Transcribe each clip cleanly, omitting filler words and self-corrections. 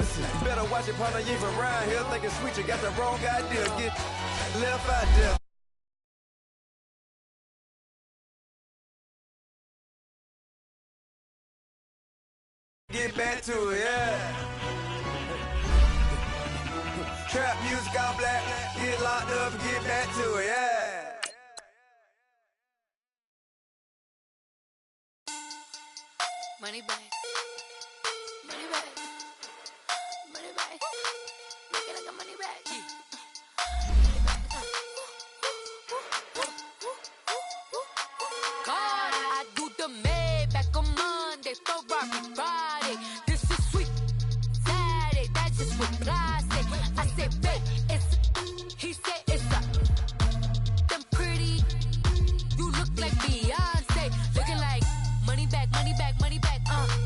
listen. Better watch it, partner, you from around here thinking sweet, you got the wrong idea. Get left out there. Get back to it, yeah. Trap music all black, get locked up and get back to it, yeah. Money back. Money back. Money back. Make it like a money back. God, I do the Maybach on Monday, Ferrari Friday. This is sweet Saturday, that's just what God say. I say, babe, it's, he said it's a, them pretty, you look like Beyonce, looking like money back, money back, money back,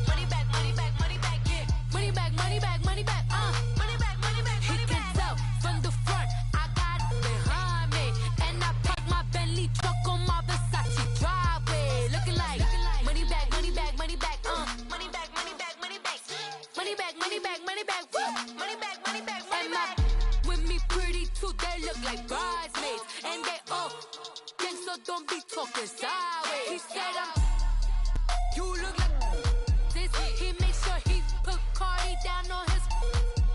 money back, money back, money back, yeah, money back, money back, money back, money back, money back, he can tell from the front, I got it behind me, and I park my Bentley truck on my Versace driveway, looking like money back, money back, money back, money back, money back, money back, money back, money back, money back, woo, money back, money back, money back, with me pretty too, they look like bridesmaids, and they all, gang, so don't be talking sideways, he said you look like this. He made sure he put Cardi down on his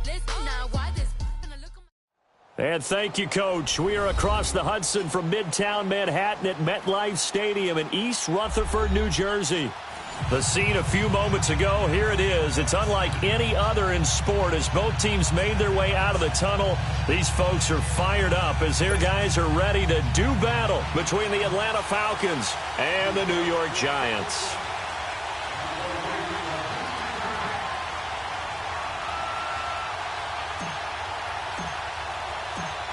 list. Now why this? And thank you, Coach. We are across the Hudson from Midtown Manhattan at MetLife Stadium in East Rutherford, New Jersey. The scene a few moments ago, here it is. It's unlike any other in sport as both teams made their way out of the tunnel. These folks are fired up as their guys are ready to do battle between the Atlanta Falcons and the New York Giants.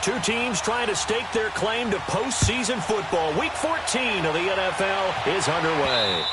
Two teams trying to stake their claim to postseason football. Week 14 of the NFL is underway.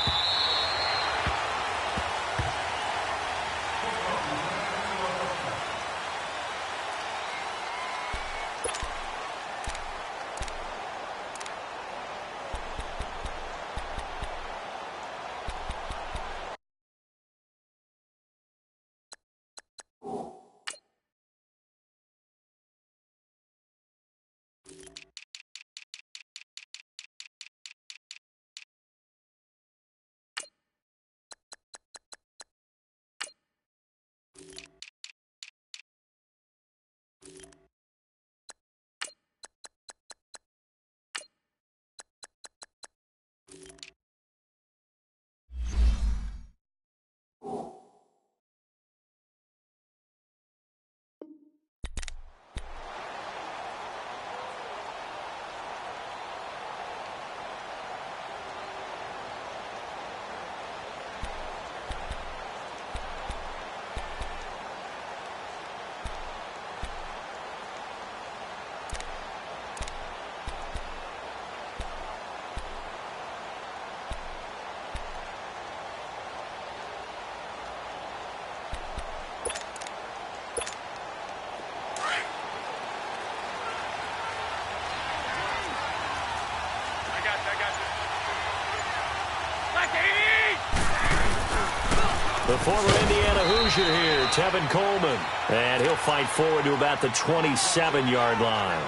The former Indiana Hoosier here, Tevin Coleman. And he'll fight forward to about the 27-yard line.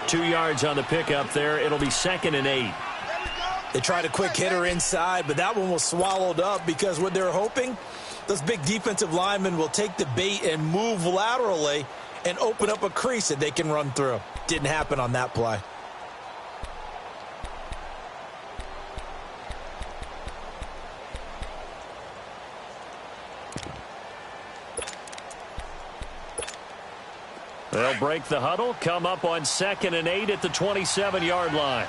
2 yards on the pickup there. It'll be 2nd and 8. They tried a quick hitter inside, but that one was swallowed up because what they're hoping, those big defensive linemen will take the bait and move laterally and open up a crease that they can run through. Didn't happen on that play. They'll break the huddle, come up on 2nd and 8 at the 27-yard line.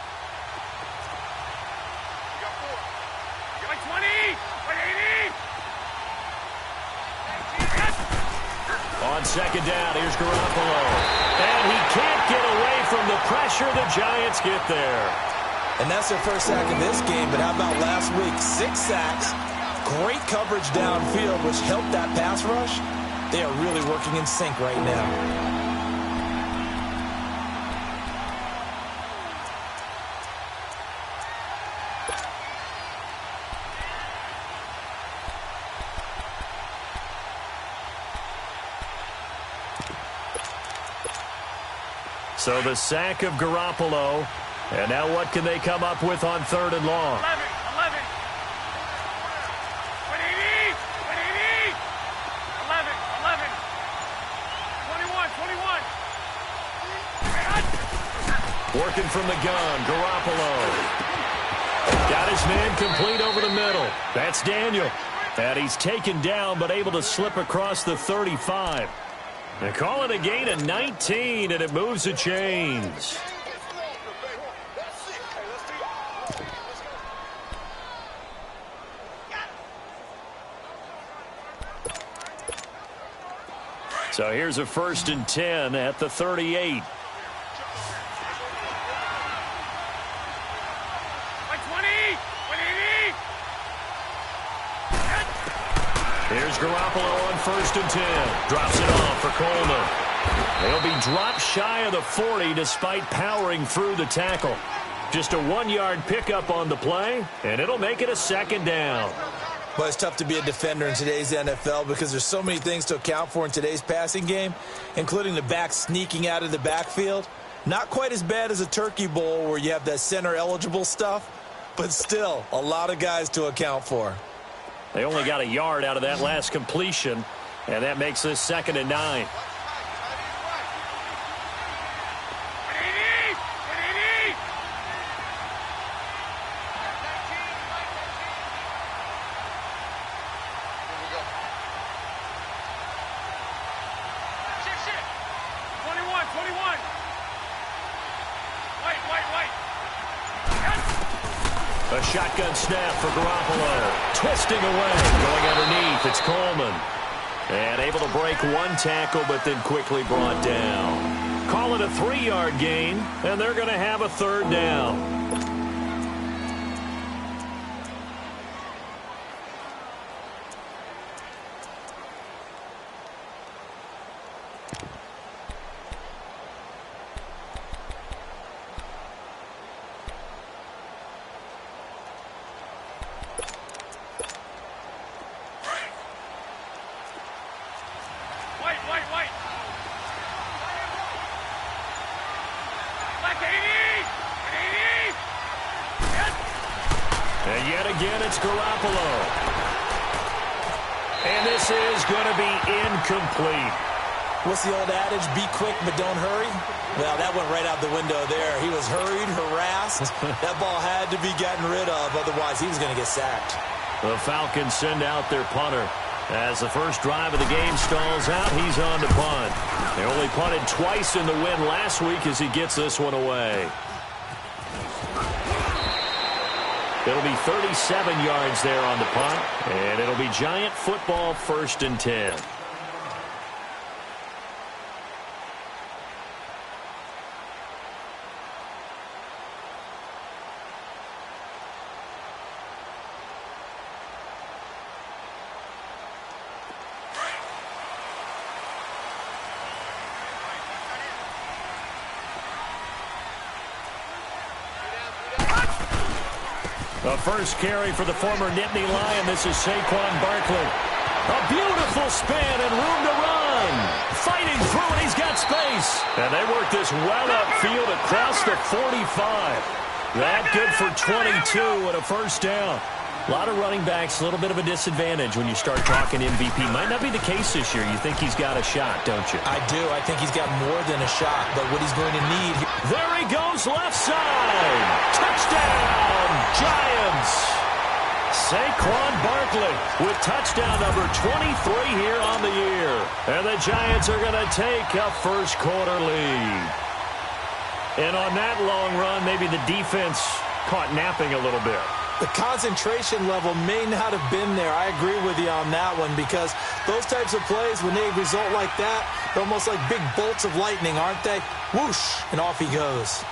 On 2nd down, here's Garoppolo. And he can't get away from the pressure. The Giants get there. And that's their first sack in this game, but how about last week? 6 sacks, great coverage downfield, which helped that pass rush. They are really working in sync right now. So the sack of Garoppolo. And now what can they come up with on 3rd and long? 11. What do you need? 11. 21. Working from the gun, Garoppolo. Got his man complete over the middle. That's Daniel. And he's taken down, but able to slip across the 35. They call it a gain of 19, and it moves the chains. So here's a 1st and 10 at the 38. Here's Garoppolo on 1st and 10. Drops it off for Coleman. They'll be dropped shy of the 40 despite powering through the tackle. Just a 1-yard pickup on the play, and it'll make it a 2nd down. Well, it's tough to be a defender in today's NFL because there's so many things to account for in today's passing game, including the back sneaking out of the backfield. Not quite as bad as a turkey bowl where you have that center-eligible stuff, but still a lot of guys to account for. They only got a yard out of that last completion, and that makes this 2nd and 9. A shotgun snap for Garoppolo. Twisting away. Going underneath. It's Coleman. And able to break one tackle, but then quickly brought down. Call it a 3-yard gain, and they're going to have a 3rd down. And yet again, it's Garoppolo. And this is going to be incomplete. What's the old adage? Be quick, but don't hurry? Well, that went right out the window there. He was hurried, harassed. That ball had to be gotten rid of. Otherwise, he was going to get sacked. The Falcons send out their punter. As the first drive of the game stalls out, he's on to punt. They only punted twice in the win last week as he gets this one away. It'll be 37 yards there on the punt, and it'll be Giant football 1st and 10. The first carry for the former Nittany Lion. This is Saquon Barkley. A beautiful spin and room to run. Fighting through, and he's got space. And they work this well upfield across the 45. That good for 22 and a 1st down. A lot of running backs, a little bit of a disadvantage when you start talking MVP. Might not be the case this year. You think he's got a shot, don't you? I do. I think he's got more than a shot, but what he's going to need... There he goes, left side. Touchdown, Giants. Saquon Barkley with touchdown number 23 here on the year. And the Giants are going to take a first-quarter lead. And on that long run, maybe the defense caught napping a little bit. The concentration level may not have been there. I agree with you on that one because those types of plays, when they result like that, they're almost like big bolts of lightning, aren't they? Whoosh, and off he goes.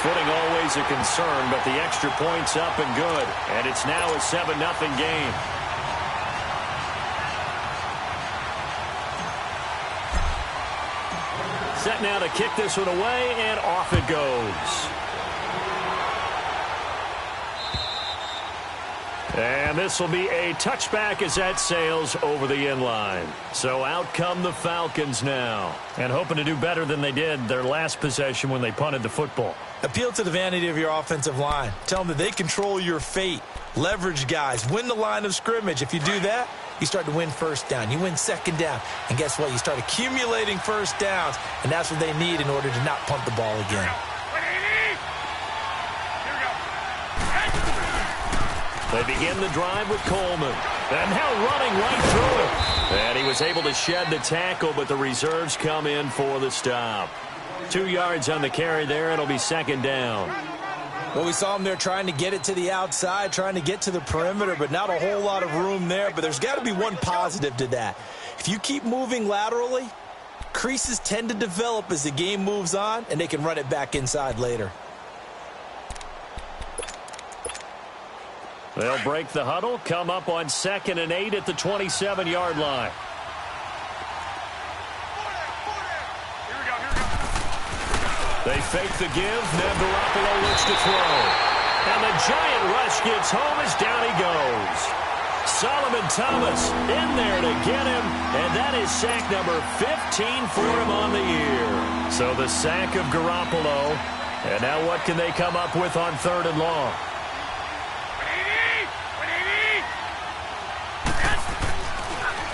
Footing always a concern, but the extra point's up and good. And it's now a 7-0 game. Set now to kick this one away, and off it goes. And this will be a touchback as that sails over the end line. So out come the Falcons now. And hoping to do better than they did their last possession when they punted the football. Appeal to the vanity of your offensive line. Tell them that they control your fate. Leverage guys. Win the line of scrimmage. If you do that, you start to win first down. You win second down. And guess what? You start accumulating first downs. And that's what they need in order to not punt the ball again. They begin the drive with Coleman. And now running right through it. And he was able to shed the tackle, but the reserves come in for the stop. 2 yards on the carry there. It'll be second down. Well, we saw him there trying to get it to the outside, trying to get to the perimeter, but not a whole lot of room there. But there's got to be one positive to that. If you keep moving laterally, creases tend to develop as the game moves on, and they can run it back inside later. They'll break the huddle, come up on 2nd and 8 at the 27-yard line. They fake the give. Now Garoppolo looks to throw. And the giant rush gets home as down he goes. Solomon Thomas in there to get him. And that is sack number 15 for him on the year. So the sack of Garoppolo. And now what can they come up with on 3rd and long?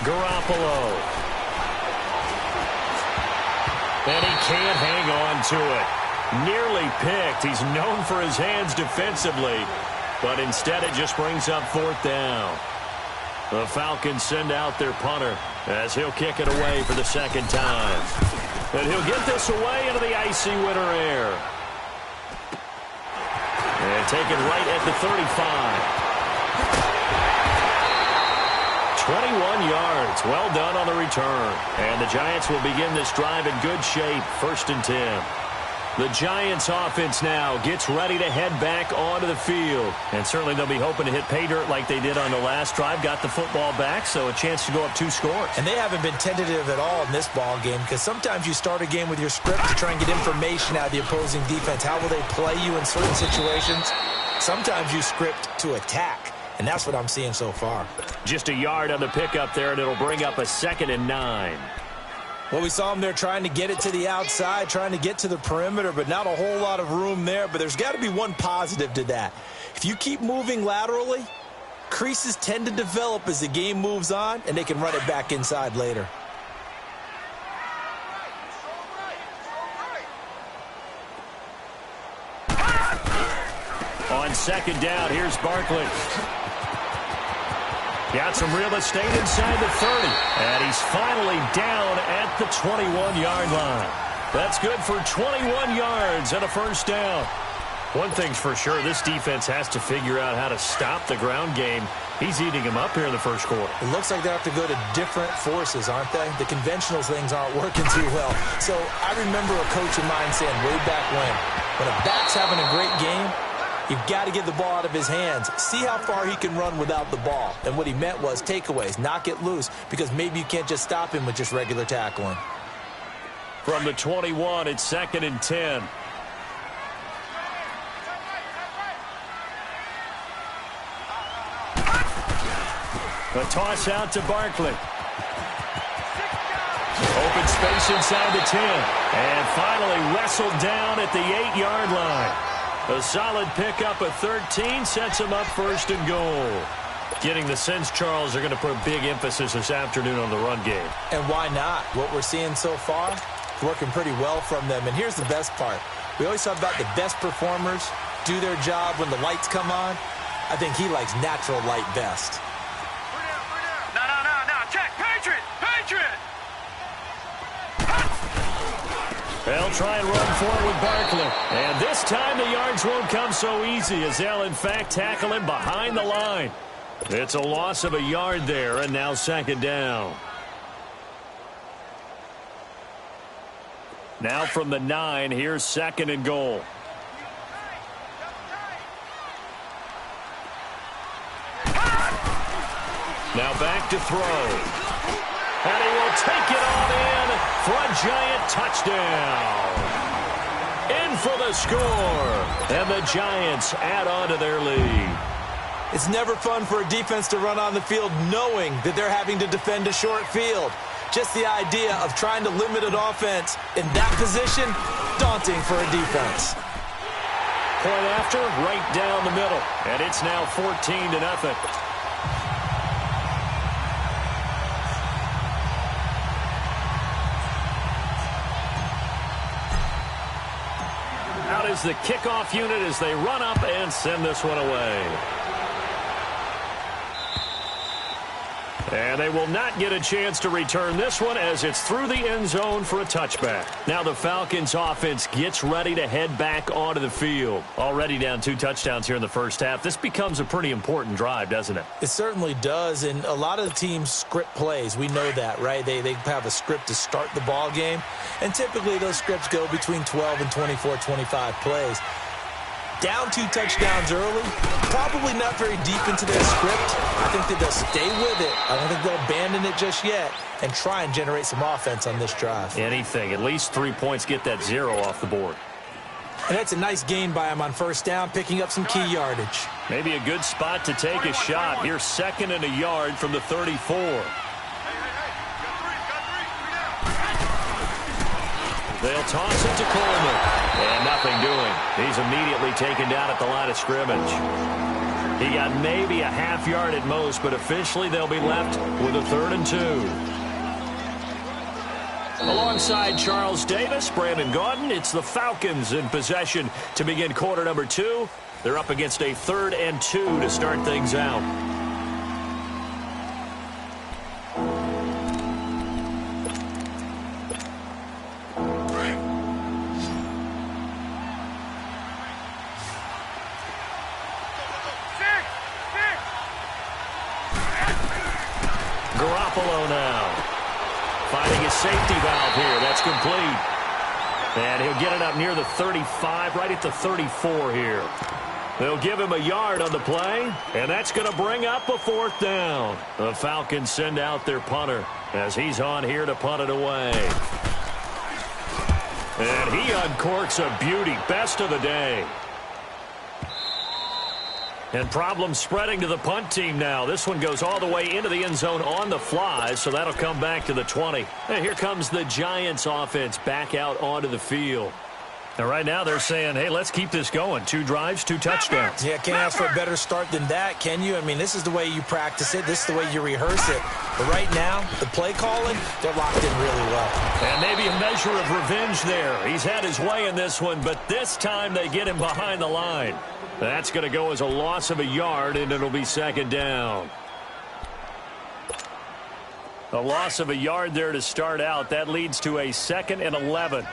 Garoppolo. And he can't hang on to it. Nearly picked. He's known for his hands defensively. But instead it just brings up 4th down. The Falcons send out their punter as he'll kick it away for the 2nd time. And he'll get this away into the icy winter air. And taken right at the 35. 21 yards. Well done on the return. And the Giants will begin this drive in good shape. 1st and 10. The Giants offense now gets ready to head back onto the field. And certainly they'll be hoping to hit pay dirt like they did on the last drive. Got the football back, so a chance to go up 2 scores. And they haven't been tentative at all in this ball game, because sometimes you start a game with your script to try and get information out of the opposing defense. How will they play you in certain situations? Sometimes you script to attack. And that's what I'm seeing so far. Just a yard on the pickup there, and it'll bring up a 2nd and 9. Well, we saw him there trying to get it to the outside, trying to get to the perimeter, but not a whole lot of room there. But there's got to be one positive to that. If you keep moving laterally, creases tend to develop as the game moves on, and they can run it back inside later. On 2nd down, here's Barkley. Got some real estate inside the 30. And he's finally down at the 21-yard line. That's good for 21 yards and a 1st down. One thing's for sure, this defense has to figure out how to stop the ground game. He's eating him up here in the 1st quarter. It looks like they have to go to different forces, aren't they? The conventional things aren't working too well. So I remember a coach of mine saying way back when a back's having a great game, you've got to get the ball out of his hands. See how far he can run without the ball. And what he meant was takeaways, knock it loose, because maybe you can't just stop him with just regular tackling. From the 21, it's 2nd and 10. A toss out to Barkley. Open space inside the 10. And finally wrestled down at the 8-yard line. A solid pickup of 13 sets him up 1st and goal. Getting the sense, Charles, they're going to put a big emphasis this afternoon on the run game. And why not? What we're seeing so far, working pretty well from them. And here's the best part. We always talk about the best performers do their job when the lights come on. I think he likes natural light best. No. Check. Patriot. They'll try and run forward with Barkley. And this time the yards won't come so easy as they'll, in fact, tackle him behind the line. It's a loss of a yard there, and now 2nd down. Now from the 9, here's 2nd and goal. Now back to throw. And he will take it on in for a giant touchdown. In for the score. And the Giants add on to their lead. It's never fun for a defense to run on the field knowing that they're having to defend a short field. Just the idea of trying to limit an offense in that position, daunting for a defense. Point after, right down the middle. And it's now 14-0. Out is the kickoff unit as they run up and send this one away. And they will not get a chance to return this one as it's through the end zone for a touchback. Now the Falcons offense gets ready to head back onto the field. Already down 2 touchdowns here in the first half. This becomes a pretty important drive, doesn't it? It certainly does, and a lot of the teams script plays. We know that, right? They have a script to start the ball game, and typically those scripts go between 12 and 24, 25 plays. Down 2 touchdowns early, probably not very deep into their script. I think that they'll stay with it. I don't think they'll abandon it just yet and try and generate some offense on this drive. Anything. At least 3 points, get that 0 off the board. And that's a nice gain by him on first down, picking up some key yardage. Maybe a good spot to take a shot. Here's 2nd and a yard from the 34. They'll toss it to Coleman. And nothing doing. He's immediately taken down at the line of scrimmage. He got maybe a half yard at most, but officially they'll be left with a 3rd and 2. Alongside Charles Davis, Brandon Gaudin, it's the Falcons in possession to begin quarter number 2. They're up against a 3rd and 2 to start things out. Safety valve here. That's complete. And he'll get it up near the 35, right at the 34 here. They'll give him a yard on the play, and that's going to bring up a 4th down. The Falcons send out their punter as he's on here to punt it away. And he uncorks a beauty. Best of the day. And problems spreading to the punt team now. This one goes all the way into the end zone on the fly, so that'll come back to the 20. And here comes the Giants offense back out onto the field. And right now they're saying, hey, let's keep this going. 2 drives, 2 touchdowns. Yeah, can't ask for a better start than that, can you? I mean, this is the way you practice it. This is the way you rehearse it. But right now, the play calling, they're locked in really well. And maybe a measure of revenge there. He's had his way in this one, but this time they get him behind the line. That's going to go as a loss of a yard, and it'll be 2nd down. A loss of a yard there to start out. That leads to a 2nd and 11.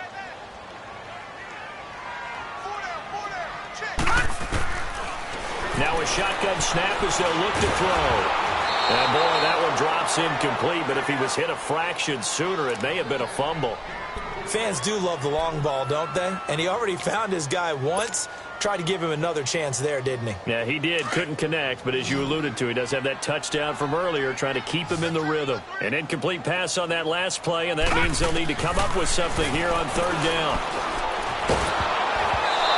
Now a shotgun snap as they'll look to throw. And, boy, that one drops incomplete, but if he was hit a fraction sooner, it may have been a fumble. Fans do love the long ball, don't they? And he already found his guy once. Tried to give him another chance there, didn't he? Yeah, he did. Couldn't connect, but as you alluded to, he does have that touchdown from earlier, trying to keep him in the rhythm. An incomplete pass on that last play, and that means they'll need to come up with something here on 3rd down.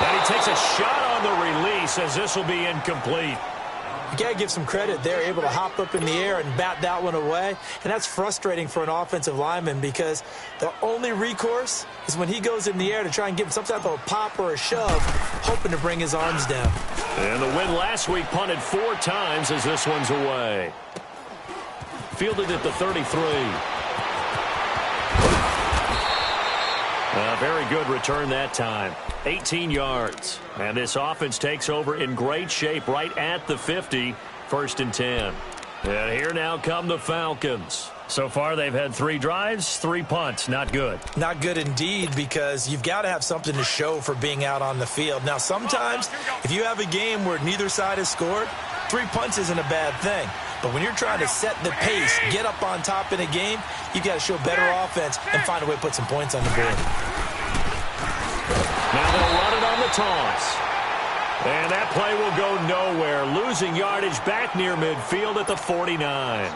And he takes a shot on the release as this will be incomplete. You got to give some credit. They're able to hop up in the air and bat that one away. And that's frustrating for an offensive lineman because the only recourse is when he goes in the air to try and give him some type of a pop or a shove, hoping to bring his arms down. And the win last week punted 4 times as this one's away. Fielded at the 33. A very good return that time. 18 yards. And this offense takes over in great shape right at the 50. 1st and 10. And here now come the Falcons. So far they've had 3 drives, 3 punts. Not good. Not good indeed, because you've got to have something to show for being out on the field. Now sometimes if you have a game where neither side has scored, 3 punts isn't a bad thing. But when you're trying to set the pace, get up on top in a game, you've got to show better offense and find a way to put some points on the board. Now they'll run it on the toss. And that play will go nowhere. Losing yardage back near midfield at the 49.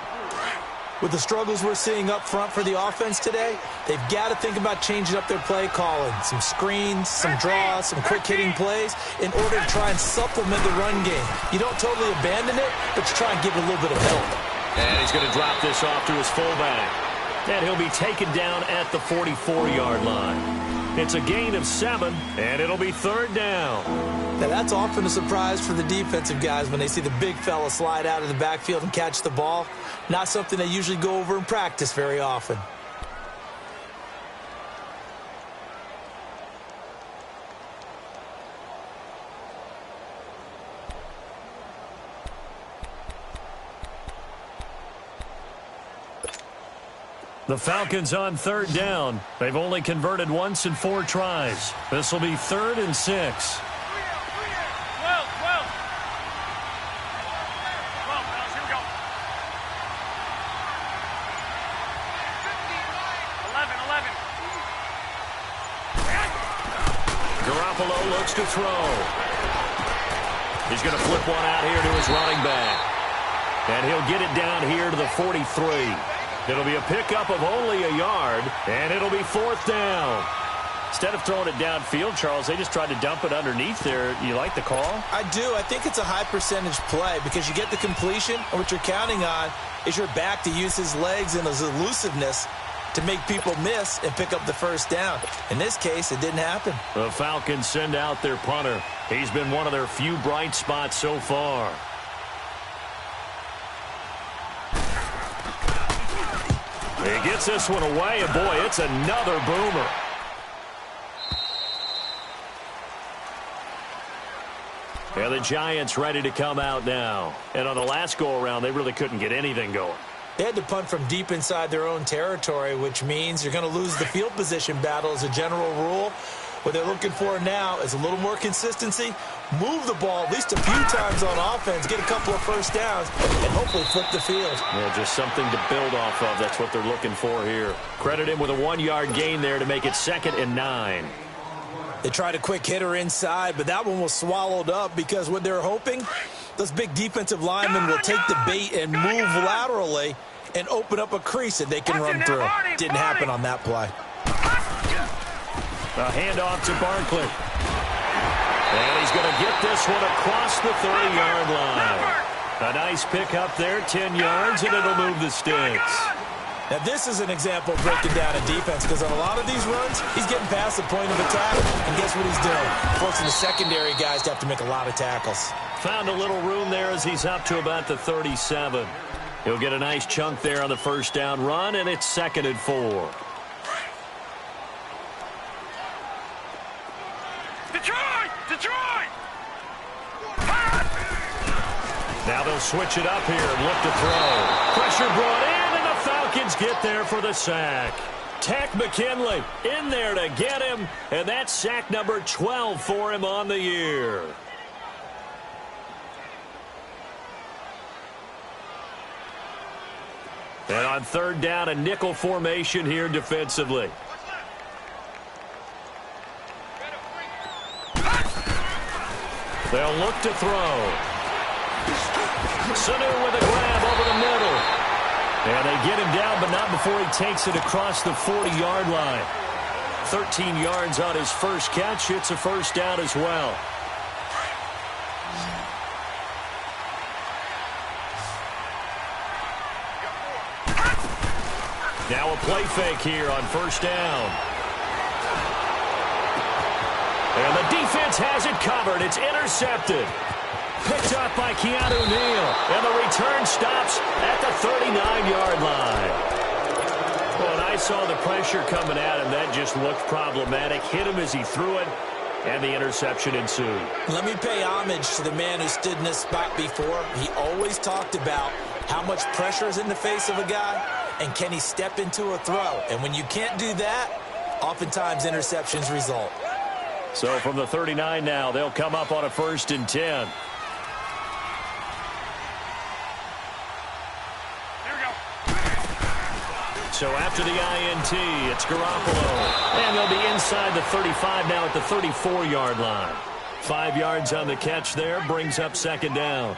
With the struggles we're seeing up front for the offense today, they've got to think about changing up their play calling. Some screens, some draws, some quick-hitting plays in order to try and supplement the run game. You don't totally abandon it, but you try and give it a little bit of help. And he's going to drop this off to his fullback. And he'll be taken down at the 44-yard line. It's a gain of 7, and it'll be 3rd down. Now, that's often a surprise for the defensive guys when they see the big fella slide out of the backfield and catch the ball. Not something they usually go over in practice very often. The Falcons on 3rd down. They've only converted once in 4 tries. This will be 3rd and 6. Looks to throw. He's going to flip one out here to his running back. And he'll get it down here to the 43. It'll be a pickup of only a yard, and it'll be 4th down. Instead of throwing it downfield, Charles, they just tried to dump it underneath there. You like the call? I do. I think it's a high percentage play because you get the completion, and what you're counting on is your back to use his legs and his elusiveness to make people miss and pick up the 1st down. In this case, it didn't happen. The Falcons send out their punter. He's been one of their few bright spots so far. He gets this one away, and boy, it's another boomer. And the Giants ready to come out now. And on the last go-around, they really couldn't get anything going. They had to punt from deep inside their own territory, which means you're going to lose the field position battle as a general rule. What they're looking for now is a little more consistency, move the ball at least a few times on offense, get a couple of 1st downs, and hopefully flip the field. Yeah, just something to build off of. That's what they're looking for here. Credit him with a 1-yard gain there to make it 2nd and 9. They tried a quick hitter inside, but that one was swallowed up because what they're hoping, those big defensive linemen will take the bait and move laterally and open up a crease that they can run through. Didn't happen on that play. A handoff to Barkley. And he's going to get this one across the 30-yard line. A nice pick up there, 10 yards, and it'll move the sticks. Now, this is an example of breaking down a defense because on a lot of these runs, he's getting past the point of attack, and guess what he's doing? Forcing the secondary guys to have to make a lot of tackles. Found a little room there as he's up to about the 37. He'll get a nice chunk there on the 1st down run, and it's 2nd and 4. Detroit! Now they'll switch it up here and look to throw. Pressure brought in, and the Falcons get there for the sack. Tack McKinley in there to get him, and that's sack number 12 for him on the year. And on 3rd down, a nickel formation here defensively. They'll look to throw. Sanu with a grab over the middle. And they get him down, but not before he takes it across the 40-yard line. 13 yards on his first catch. It's a 1st down as well. Now a play fake here on 1st down. And the defense has it covered. It's intercepted. Picked up by Keanu Neal. And the return stops at the 39-yard line. Well, and I saw the pressure coming at him. That just looked problematic. Hit him as he threw it, and the interception ensued. Let me pay homage to the man who stood in this spot before. He always talked about how much pressure is in the face of a guy, and can he step into a throw. And when you can't do that, oftentimes interceptions result. So from the 39 now, they'll come up on a 1st and 10. So after the INT, it's Garoppolo. And they'll be inside the 35 now at the 34-yard line. 5 yards on the catch there, brings up 2nd down.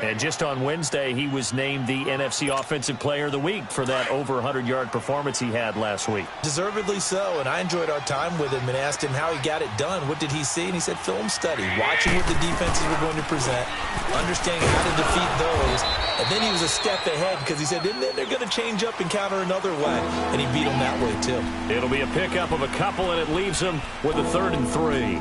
And just on Wednesday, he was named the NFC Offensive Player of the Week for that over 100-yard performance he had last week. Deservedly so, and I enjoyed our time with him and asked him how he got it done. What did he see? And he said film study, watching what the defenses were going to present, understanding how to defeat those. And then he was a step ahead because he said, then they're going to change up and counter another way. And he beat them that way, too. It'll be a pickup of a couple, and it leaves him with a 3rd and 3.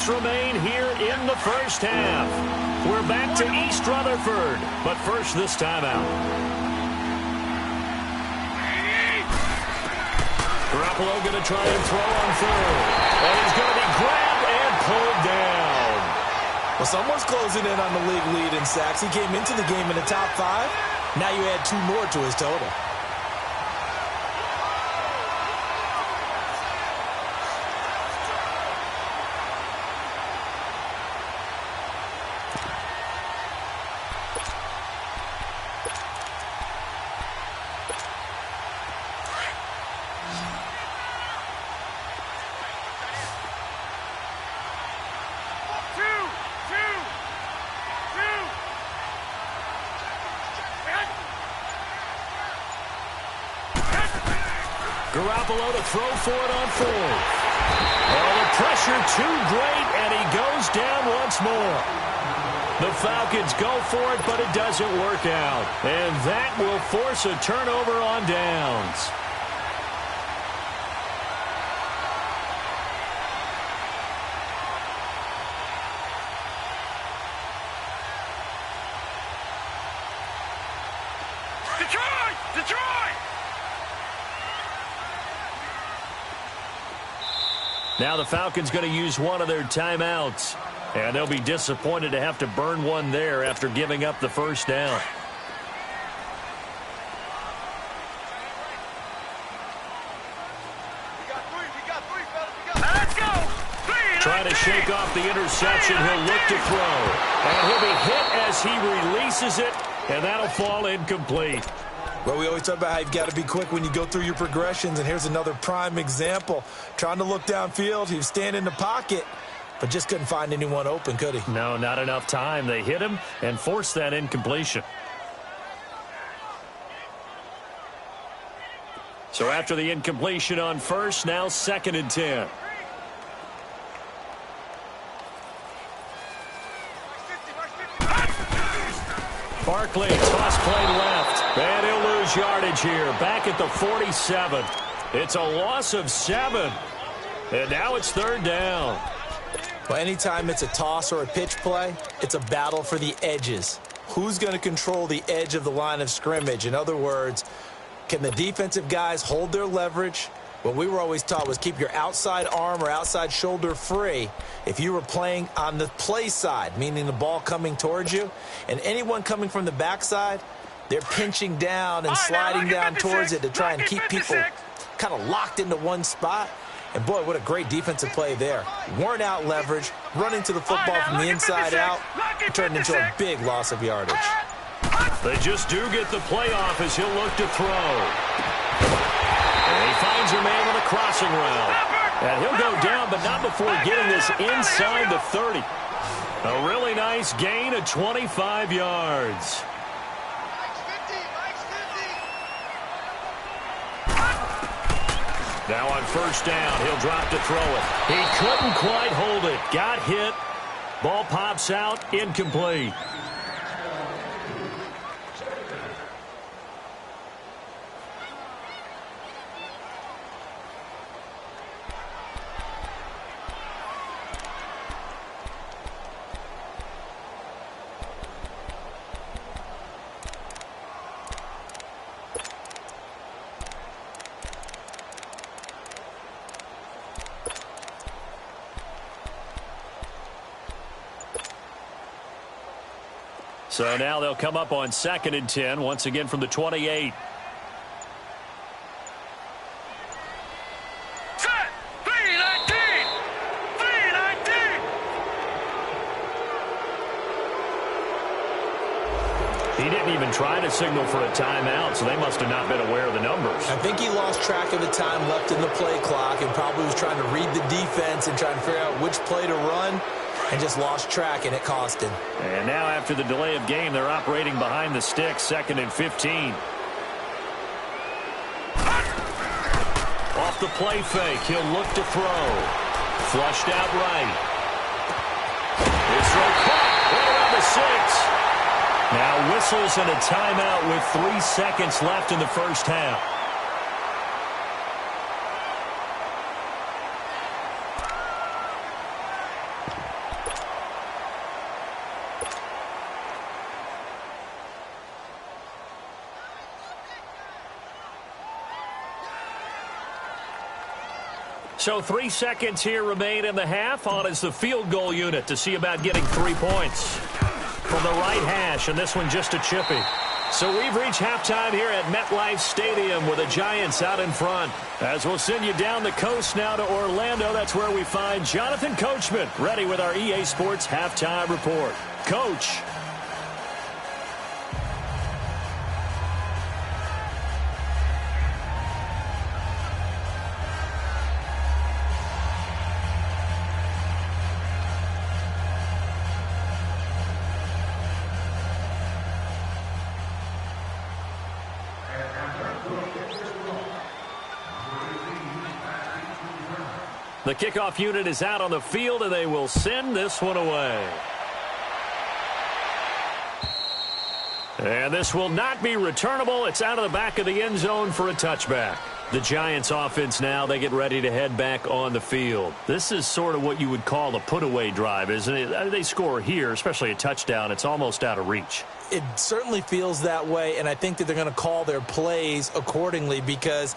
Remain here in the first half. We're back to East Rutherford, but first this timeout. Garoppolo going to try and throw on 3rd, and he's going to be grabbed and pulled down. Well, someone's closing in on the league lead in sacks. He came into the game in the top 5. Now you add 2 more to his total. Garoppolo to throw for it on 4th. Oh, the pressure too great, and he goes down once more. The Falcons go for it, but it doesn't work out. And that will force a turnover on downs. Detroit! Detroit! Now the Falcons going to use one of their timeouts. And they'll be disappointed to have to burn one there after giving up the first down. Let's go! Trying to shake off the interception. He'll look to throw. And he'll be hit as he releases it. And that'll fall incomplete. Well, we always talk about how you've got to be quick when you go through your progressions, and here's another prime example. Trying to look downfield, he was standing in the pocket, but just couldn't find anyone open, could he? No, not enough time. They hit him and forced that incompletion. So after the incompletion on 1st, now 2nd and 10. Barkley, toss play left, and he'll lose yardage here. Back at the 47. It's a loss of 7. And now it's 3rd down. Well, anytime it's a toss or a pitch play, it's a battle for the edges. Who's going to control the edge of the line of scrimmage? In other words, can the defensive guys hold their leverage? What we were always taught was keep your outside arm or outside shoulder free if you were playing on the play side, meaning the ball coming towards you. And anyone coming from the backside, they're pinching down and sliding down towards it to try and keep people kind of locked into one spot. And, boy, what a great defensive play there. Weren't out leverage, running to the football from the inside out, turned into a big loss of yardage. They just do get the play off as he'll look to throw. And he finds a man with a crossing route. And he'll go down, but not before getting this inside the 30. A really nice gain of 25 yards. Now on 1st down, he'll drop to throw it. He couldn't quite hold it. Got hit. Ball pops out, incomplete. So now they'll come up on 2nd and 10, once again from the 28. even try to signal for a timeout, so they must have not been aware of the numbers. I think he lost track of the time left in the play clock and probably was trying to read the defense and trying to figure out which play to run and just lost track, and it cost him. And now after the delay of game, they're operating behind the sticks, 2nd and 15. Off the play fake, he'll look to throw. Flushed out right. It's caught right around the 6. Now whistles and a timeout with 3 seconds left in the first half. So 3 seconds here remain in the half. On is the field goal unit to see about getting 3 points. From the right hash, and this one just a chippy. So we've reached halftime here at MetLife Stadium with the Giants out in front. As we'll send you down the coast now to Orlando, that's where we find Jonathan Coachman, ready with our EA Sports Halftime Report. Coach. The kickoff unit is out on the field, and they will send this one away. And this will not be returnable. It's out of the back of the end zone for a touchback. The Giants offense now, they get ready to head back on the field. This is sort of what you would call a put-away drive, isn't it? They score here, especially a touchdown. It's almost out of reach. It certainly feels that way, and I think that they're going to call their plays accordingly because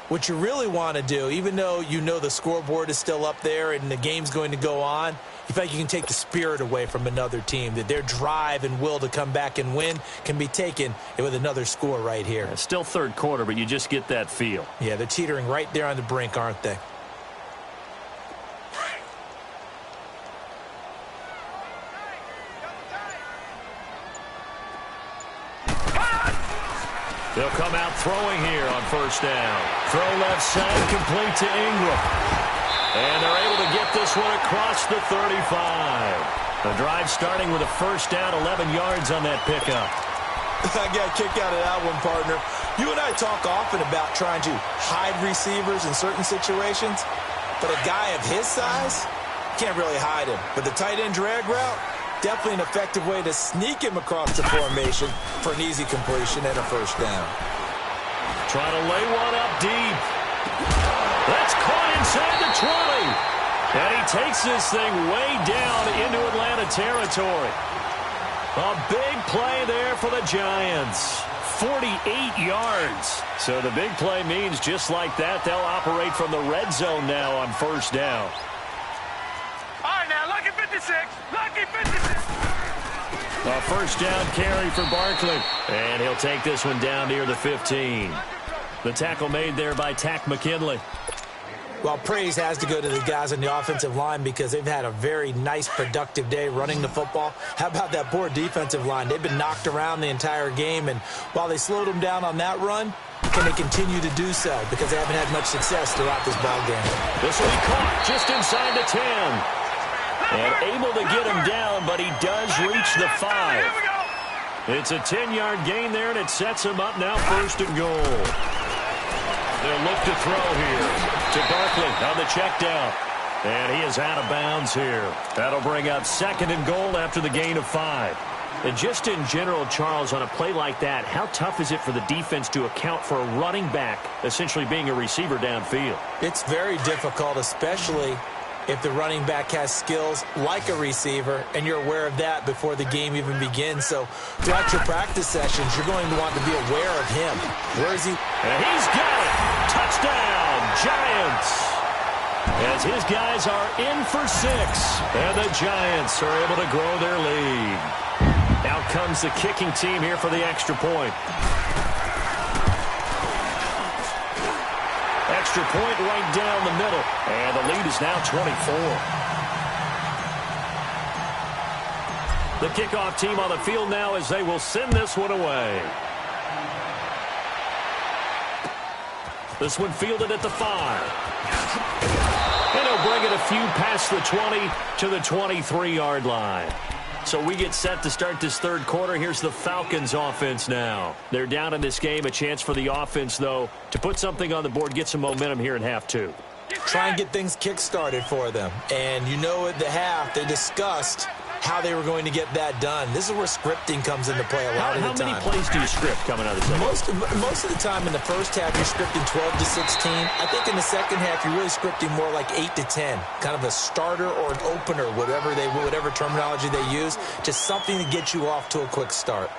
what you really want to do, even though you know the scoreboard is still up there and the game's going to go on, you feel like you can take the spirit away from another team, that their drive and will to come back and win can be taken with another score right here. Yeah, still third quarter, but you just get that feel. Yeah, they're teetering right there on the brink, aren't they? They'll come out throwing here on first down. Throw left side, complete to Ingram. And they're able to get this one across the 35. The drive starting with a first down, 11 yards on that pickup. I got a kick out of that one, partner. You and I talk often about trying to hide receivers in certain situations, but a guy of his size can't really hide him. But the tight end drag route, definitely an effective way to sneak him across the formation for an easy completion and a first down. Trying to lay one up deep. That's caught inside the 20. And he takes this thing way down into Atlanta territory. A big play there for the Giants. 48 yards. So the big play means just like that, they'll operate from the red zone now on first down. All right, now, lucky 56. Lucky 56. A first down carry for Barkley. And he'll take this one down near the 15. The tackle made there by Tack McKinley. Well, praise has to go to the guys on the offensive line because they've had a very nice, productive day running the football. How about that poor defensive line? They've been knocked around the entire game, and while they slowed them down on that run, can they continue to do so? Because they haven't had much success throughout this ball game. This will be caught just inside the 10. And able to get him down, but he does reach the 5. It's a 10-yard gain there, and it sets him up now first and goal. They'll look to throw here to Barkley on the check down. And he is out of bounds here. That'll bring up second and goal after the gain of 5. And just in general, Charles, on a play like that, how tough is it for the defense to account for a running back essentially being a receiver downfield? It's very difficult, especially if the running back has skills like a receiver, and you're aware of that before the game even begins. So throughout your practice sessions, you're going to want to be aware of him. Where is he? And he's got it. Touchdown, Giants. As his guys are in for 6. And the Giants are able to grow their lead. Out comes the kicking team here for the extra point. Extra point right down the middle. And the lead is now 24. The kickoff team on the field now as they will send this one away. This one fielded at the 5. And he'll bring it a few past the 20 to the 23-yard line. So we get set to start this third quarter. Here's the Falcons offense now. They're down in this game. A chance for the offense, though, to put something on the board, get some momentum here in half 2. Try and get things kick-started for them. And you know at the half, they discussed how they were going to get that done. This is where scripting comes into play a lot of the time. How many plays do you script coming out of the second? Most of the time in the first half, you're scripting 12 to 16. I think in the second half, you're really scripting more like 8 to 10. Kind of a starter or an opener, whatever terminology they use. Just something to get you off to a quick start.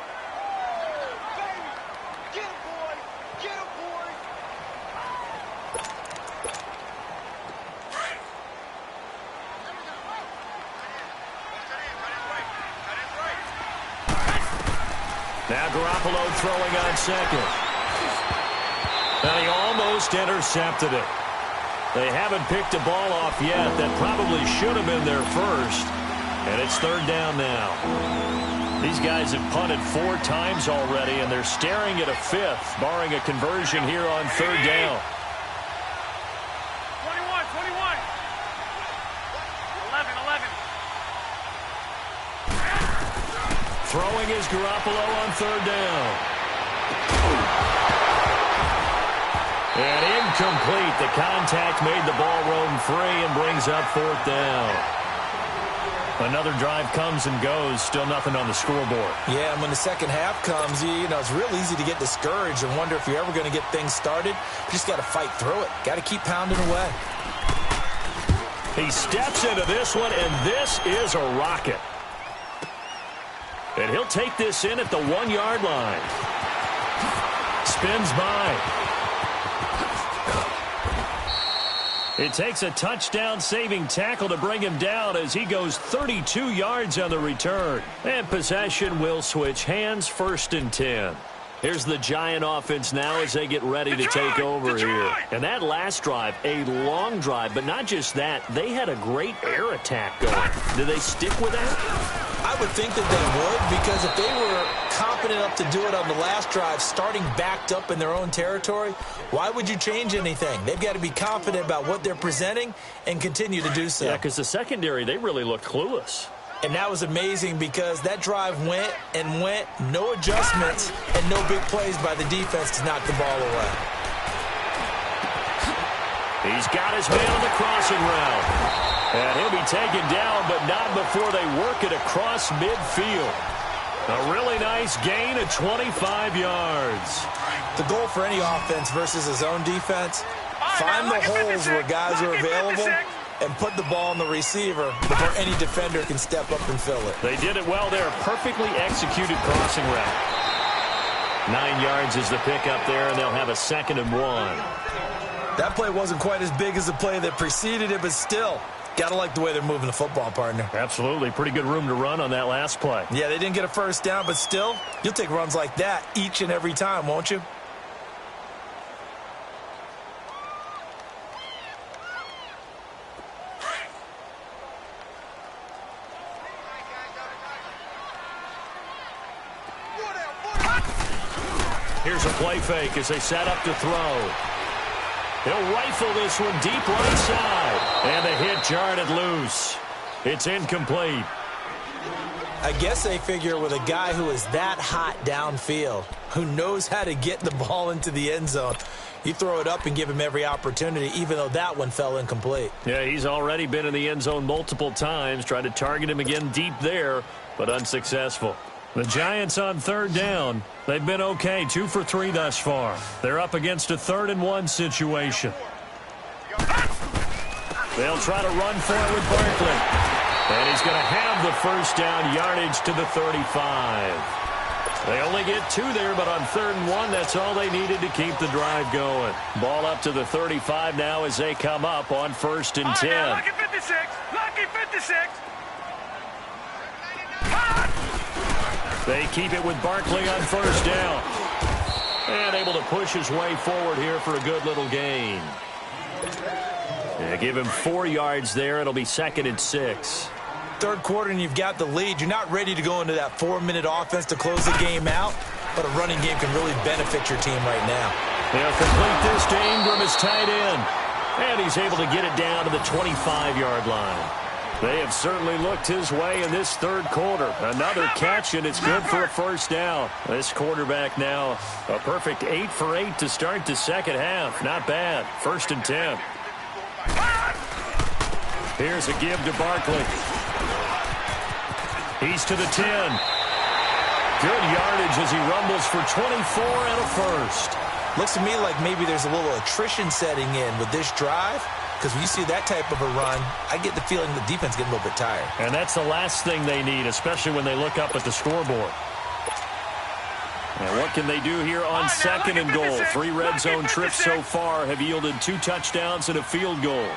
Now Garoppolo throwing on second. And he almost intercepted it. They haven't picked a ball off yet. That probably should have been their first. And it's third down now. These guys have punted 4 times already, and they're staring at a 5th, barring a conversion here on third down. 21, 11. Throwing is Garoppolo on third down. And incomplete. The contact made the ball roam free and brings up fourth down. Another drive comes and goes. Still nothing on the scoreboard. Yeah, and when the second half comes, it's real easy to get discouraged and wonder if you're ever going to get things started. You just got to fight through it. Got to keep pounding away. He steps into this one, and this is a rocket. And he'll take this in at the 1-yard line. Spins by. It takes a touchdown-saving tackle to bring him down as he goes 32 yards on the return. And possession will switch hands, 1st and 10. Here's the Giant offense now as they get ready to take over here. And that last drive, a long drive, but not just that. They had a great air attack going. Do they stick with that? I would think that they would, because if they were confident enough to do it on the last drive, starting backed up in their own territory, why would you change anything? They've got to be confident about what they're presenting and continue to do so. Yeah, because the secondary, they really looked clueless. And that was amazing because that drive went and went, no adjustments, and no big plays by the defense to knock the ball away. He's got his man on the crossing route. And he'll be taken down, but not before they work it across midfield. A really nice gain of 25 yards. The goal for any offense versus his own defense, find the holes where guys are available and put the ball on the receiver before any defender can step up and fill it. They did it well there. Perfectly executed crossing route. 9 yards is the pickup there, and they'll have a 2nd and 1. That play wasn't quite as big as the play that preceded it, but still, got to like the way they're moving the football, partner. Absolutely. Pretty good room to run on that last play. Yeah, they didn't get a first down, but still, you'll take runs like that each and every time, won't you? Here's a play fake as they set up to throw. He'll rifle this one deep right side. And the hit jarred it loose. It's incomplete. I guess they figure with a guy who is that hot downfield, who knows how to get the ball into the end zone, you throw it up and give him every opportunity, even though that one fell incomplete. Yeah, he's already been in the end zone multiple times. Tried to target him again deep there, but unsuccessful. The Giants on third down. They've been okay, 2 for 3 thus far. They're up against a 3rd and 1 situation. They'll try to run for it with Barkley. And he's going to have the first down, yardage to the 35. They only get 2 there, but on 3rd and 1, that's all they needed to keep the drive going. Ball up to the 35 now as they come up on 1st and 10. Now, lucky 56. Lucky 56. They keep it with Barkley on first down. And able to push his way forward here for a good little gain. They give him 4 yards there. It'll be 2nd and 6. Third quarter and you've got the lead. You're not ready to go into that 4-minute offense to close the game out, but a running game can really benefit your team right now. They'll complete this to Ingram as tight end. And he's able to get it down to the 25-yard line. They have certainly looked his way in this third quarter. Another catch, and it's good for a first down. This quarterback now a perfect 8 for 8 to start the second half. Not bad. 1st and 10. Here's a give to Barkley. He's to the 10. Good yardage as he rumbles for 24 and a first. Looks to me like maybe there's a little attrition setting in with this drive. Because when you see that type of a run, I get the feeling the defense getting a little bit tired. And that's the last thing they need, especially when they look up at the scoreboard. And what can they do here on 2nd and goal? 3 red zone trips so far have yielded 2 touchdowns and a field goal.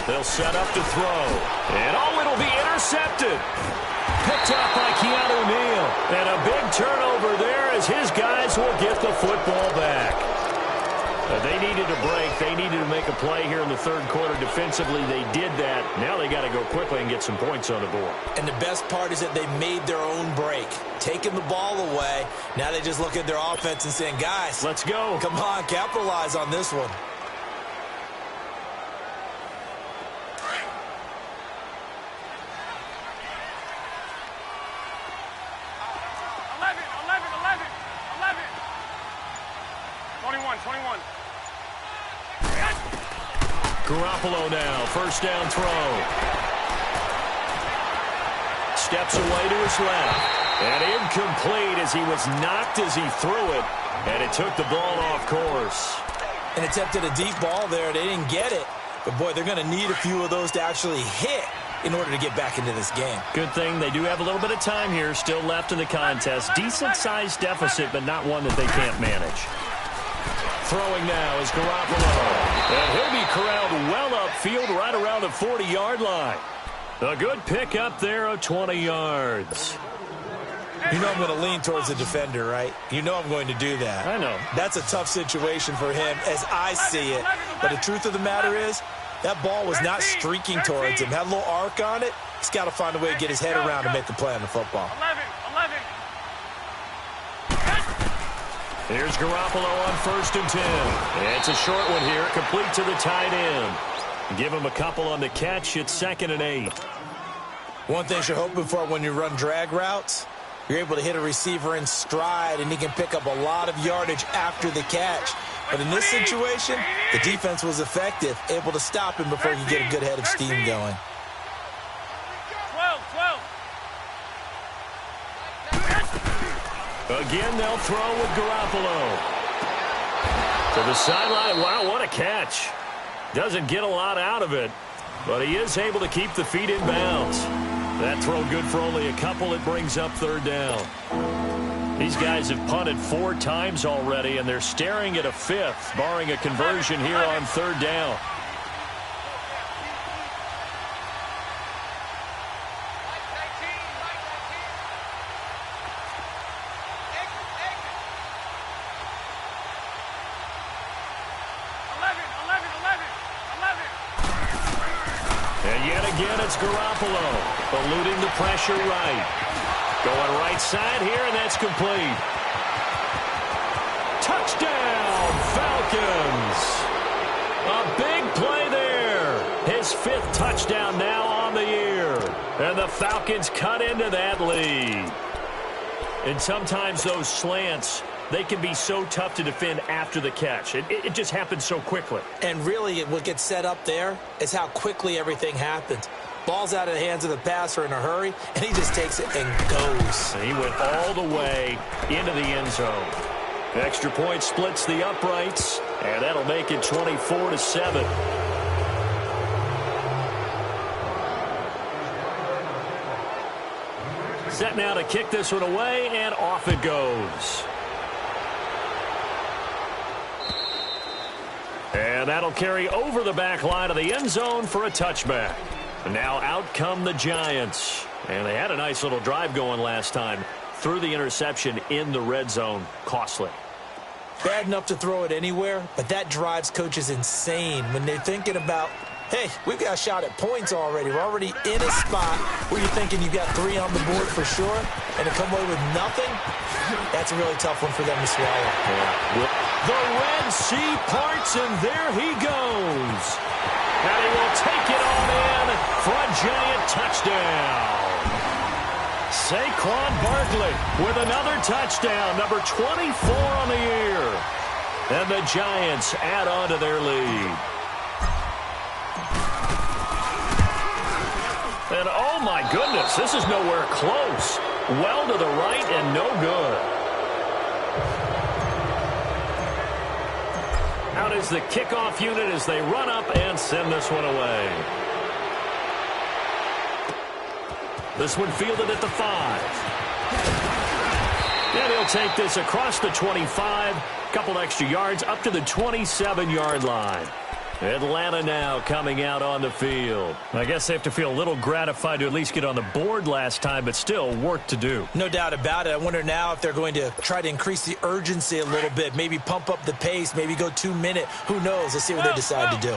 They'll set up to throw. And it'll be intercepted. Picked up by Keanu Neal. And a big turnover there as his guys will get the football back. They needed a break. They needed to make a play here in the third quarter. Defensively, they did that. Now they got to go quickly and get some points on the board. And the best part is that they made their own break. Taking the ball away. Now they just look at their offense and saying, guys, let's go. Come on, capitalize on this one. Garoppolo now, first down throw. Steps away to his left. And incomplete as he was knocked as he threw it. And it took the ball off course. And attempted a deep ball there. They didn't get it. But, boy, they're going to need a few of those to actually hit in order to get back into this game. Good thing they do have a little bit of time here still left in the contest. Decent-sized deficit, but not one that they can't manage. Throwing now is Garoppolo. And he'll be corralled well upfield right around the 40-yard line. A good pick up there of 20 yards. You know I'm going to lean towards the defender, right? You know I'm going to do that. I know. That's a tough situation for him as I see it. But the truth of the matter is, that ball was not streaking towards him. Had a little arc on it. He's got to find a way to get his head around and make the play on the football. 11. Here's Garoppolo on 1st and 10. It's a short one here, complete to the tight end. Give him a couple on the catch. It's 2nd and 8. One thing you're hoping for when you run drag routes, you're able to hit a receiver in stride, and he can pick up a lot of yardage after the catch. But in this situation, the defense was effective, able to stop him before he could get a good head of steam going. 12. Again, they'll throw with Garoppolo. To the sideline. Wow, what a catch. Doesn't get a lot out of it, but he is able to keep the feet in bounds. That throw good for only a couple. It brings up 3rd down. These guys have punted 4 times already, and they're staring at a 5th, barring a conversion here on 3rd down. And yet again, it's Garoppolo, eluding the pressure right. Going right side here, and that's complete. Touchdown, Falcons. A big play there. His 5th touchdown now on the year. And the Falcons cut into that lead. And sometimes those slants, they can be so tough to defend after the catch. It just happens so quickly. And really, what gets set up there is how quickly everything happens. Ball's out of the hands of the passer in a hurry, and he just takes it and goes. And he went all the way into the end zone. Extra point splits the uprights, and that'll make it 24-7. Set now to kick this one away, and off it goes. And that'll carry over the back line of the end zone for a touchback. Now out come the Giants. And they had a nice little drive going last time. Threw the interception in the red zone. Costly. Bad enough to throw it anywhere, but that drives coaches insane when they're thinking about hey, we've got a shot at points already. We're already in a spot where you're thinking you've got 3 on the board for sure, and to come away with nothing, that's a really tough one for them to swallow. Yeah. The Red Sea parts, and there he goes. And he will take it on in for a giant touchdown. Saquon Barkley with another touchdown, number 24 on the year. And the Giants add on to their lead. And oh my goodness, this is nowhere close. Well to the right and no good. Out is the kickoff unit as they run up and send this one away. This one fielded at the 5. And he'll take this across the 25. Couple extra yards up to the 27-yard line. Atlanta now coming out on the field. I guess they have to feel a little gratified to at least get on the board last time, but still work to do. No doubt about it. I wonder now if they're going to try to increase the urgency a little bit, maybe pump up the pace, maybe go 2-minute. Who knows? Let's see what they decide to do.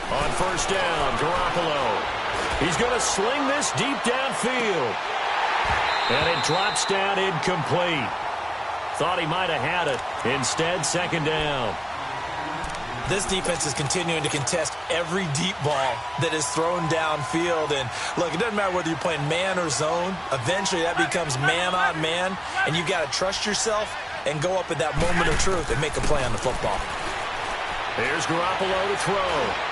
On first down, Garoppolo. He's going to sling this deep downfield. And it drops down incomplete. Thought he might have had it. Instead, second down. This defense is continuing to contest every deep ball that is thrown downfield. And, look, it doesn't matter whether you're playing man or zone. Eventually, that becomes man on man. And you've got to trust yourself and go up at that moment of truth and make a play on the football. Here's Garoppolo to throw.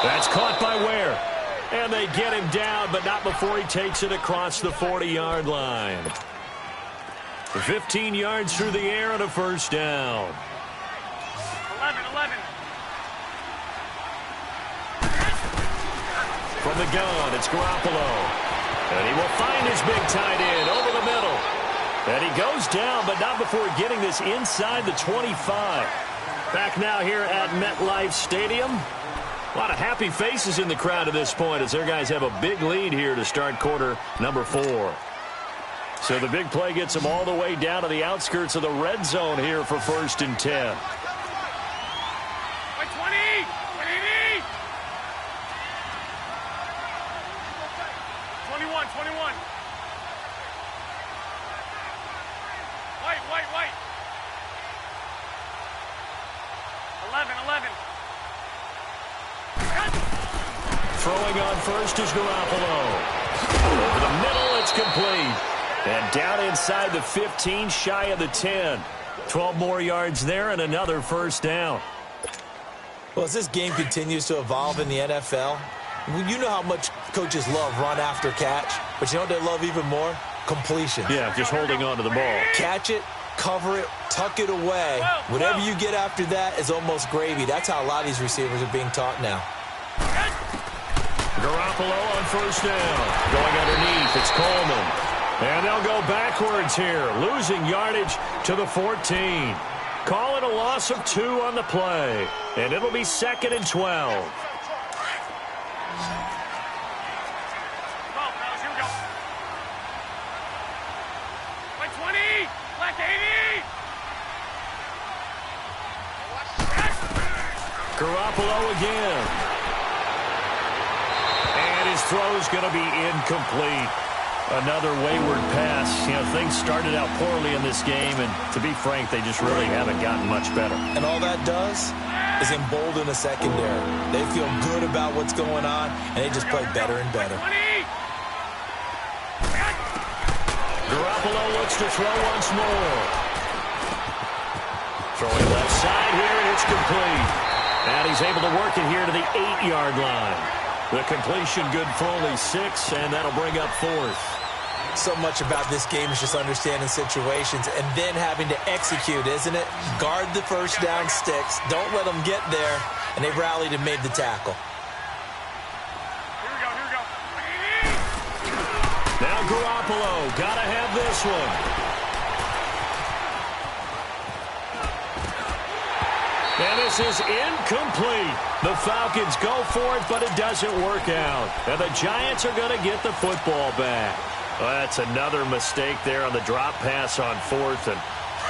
That's caught by Ware. And they get him down, but not before he takes it across the 40-yard line. 15 yards through the air and a first down. 11. From the gun, it's Garoppolo. And he will find his big tight end over the middle. And he goes down, but not before getting this inside the 25. Back now here at MetLife Stadium. A lot of happy faces in the crowd at this point as their guys have a big lead here to start quarter number 4. So the big play gets them all the way down to the outskirts of the red zone here for 1st and 10. 21. White. 11. Throwing on first is Garoppolo. Over the middle, it's complete. And down inside the 15, shy of the 10. 12 more yards there and another first down. Well, as this game continues to evolve in the NFL, you know how much coaches love run after catch, but you know what they love even more? Completion. Yeah, just holding on to the ball. Catch it, cover it, tuck it away. Whatever you get after that is almost gravy. That's how a lot of these receivers are being taught now. Garoppolo on first down. Going underneath, it's Coleman. And they'll go backwards here, losing yardage to the 14. Call it a loss of 2 on the play. And it'll be 2nd and 12. Garoppolo again. And his throw's going to be incomplete. Another wayward pass. You know, things started out poorly in this game, and to be frank, they just really haven't gotten much better. And all that does is embolden a secondary. They feel good about what's going on, and they just play better and better. Garoppolo looks to throw once more. Throwing left side here, and it's complete. And he's able to work it here to the 8-yard line. The completion good for only 6, and that'll bring up 4th. So much about this game is just understanding situations and then having to execute, isn't it? Guard the first down sticks. Don't let them get there. And they rallied and made the tackle. Here we go. Now Garoppolo, gotta have this one. And this is incomplete. The Falcons go for it, but it doesn't work out. And the Giants are going to get the football back. Well, that's another mistake there on the drop pass on fourth, and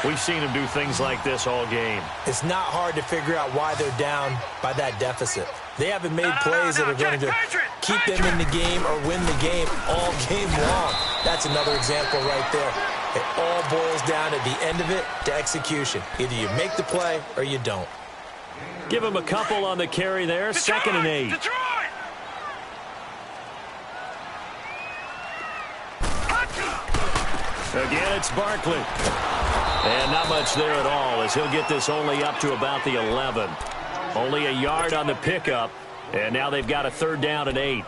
we've seen them do things like this all game. It's not hard to figure out why they're down by that deficit. They haven't made plays that are going to keep them in the game or win the game all game long. That's another example right there. It all boils down at the end of it to execution. Either you make the play or you don't. Give him a couple on the carry there. Detroit! 2nd and 8. Detroit! Again, it's Barkley. And not much there at all, as he'll get this only up to about the 11. Only a yard on the pickup, and now they've got a 3rd down and 8.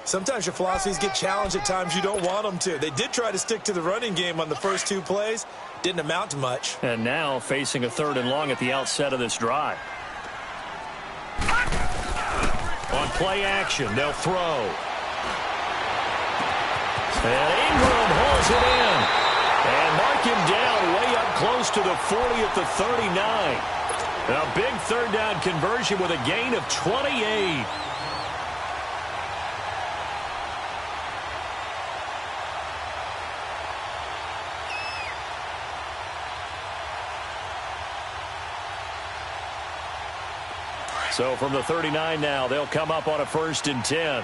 Sometimes your philosophies get challenged at times you don't want them to. They did try to stick to the running game on the first 2 plays. Didn't amount to much. And now facing a 3rd and long at the outset of this drive. On play action, they'll throw. And Ingram holds it in. And mark him down way up close to the 40 at the 39. A big 3rd down conversion with a gain of 28. So from the 39 now, they'll come up on a 1st and 10.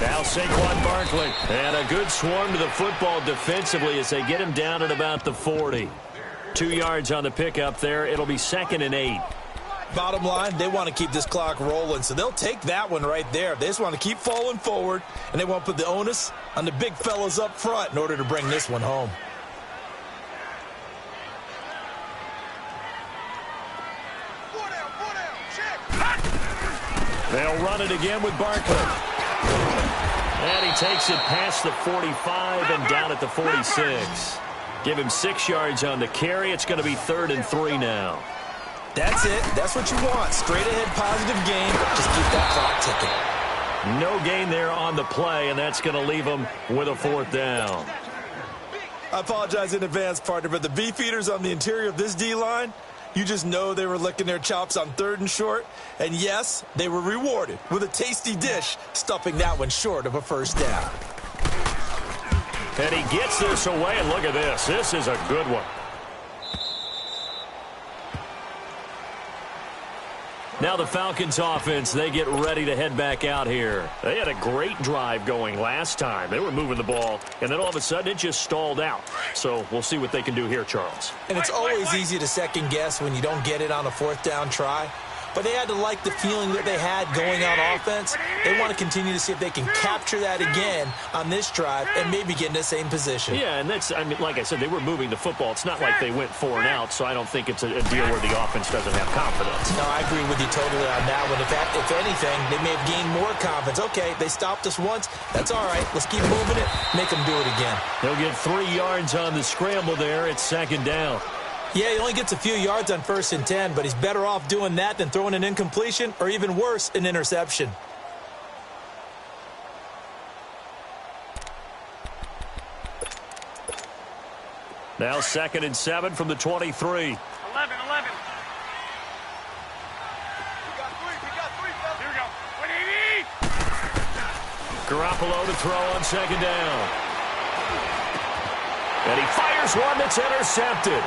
Now Saquon Barkley. And a good swarm to the football defensively as they get him down at about the 40. 2 yards on the pickup there. It'll be 2nd and 8. Bottom line, they want to keep this clock rolling, so they'll take that one right there. They just want to keep falling forward, and they want to put the onus on the big fellas up front in order to bring this one home. They'll run it again with Barkley. And he takes it past the 45 and down at the 46. Give him 6 yards on the carry. It's going to be 3rd and 3 now. That's it. That's what you want. Straight ahead positive game. Just keep that clock ticking. No gain there on the play, and that's going to leave them with a 4th down. I apologize in advance, partner, but the beefeaters on the interior of this D-line, you just know they were licking their chops on 3rd and short. And yes, they were rewarded with a tasty dish, stuffing that one short of a 1st down. And he gets this away, and look at this. This is a good one. Now the Falcons offense, they get ready to head back out here. They had a great drive going last time. They were moving the ball, and then all of a sudden it just stalled out. So we'll see what they can do here, Charles. And it's always easy to second guess when you don't get it on a 4th down try. But they had to like the feeling that they had going on offense. They want to continue to see if they can capture that again on this drive and maybe get in the same position. Yeah, and that's, I mean, like I said, they were moving the football. It's not like they went 4 and out, so I don't think it's a deal where the offense doesn't have confidence. No, I agree with you totally on that one. If anything, they may have gained more confidence. Okay, they stopped us once. That's all right. Let's keep moving it. Make them do it again. They'll get 3 yards on the scramble there. It's 2nd down. Yeah, he only gets a few yards on 1st and 10, but he's better off doing that than throwing an incompletion or even worse, an interception. Now 2nd and 7 from the 23. 11. We got 3. Here we go. 180. Garoppolo to throw on 2nd down. And he fires one that's intercepted.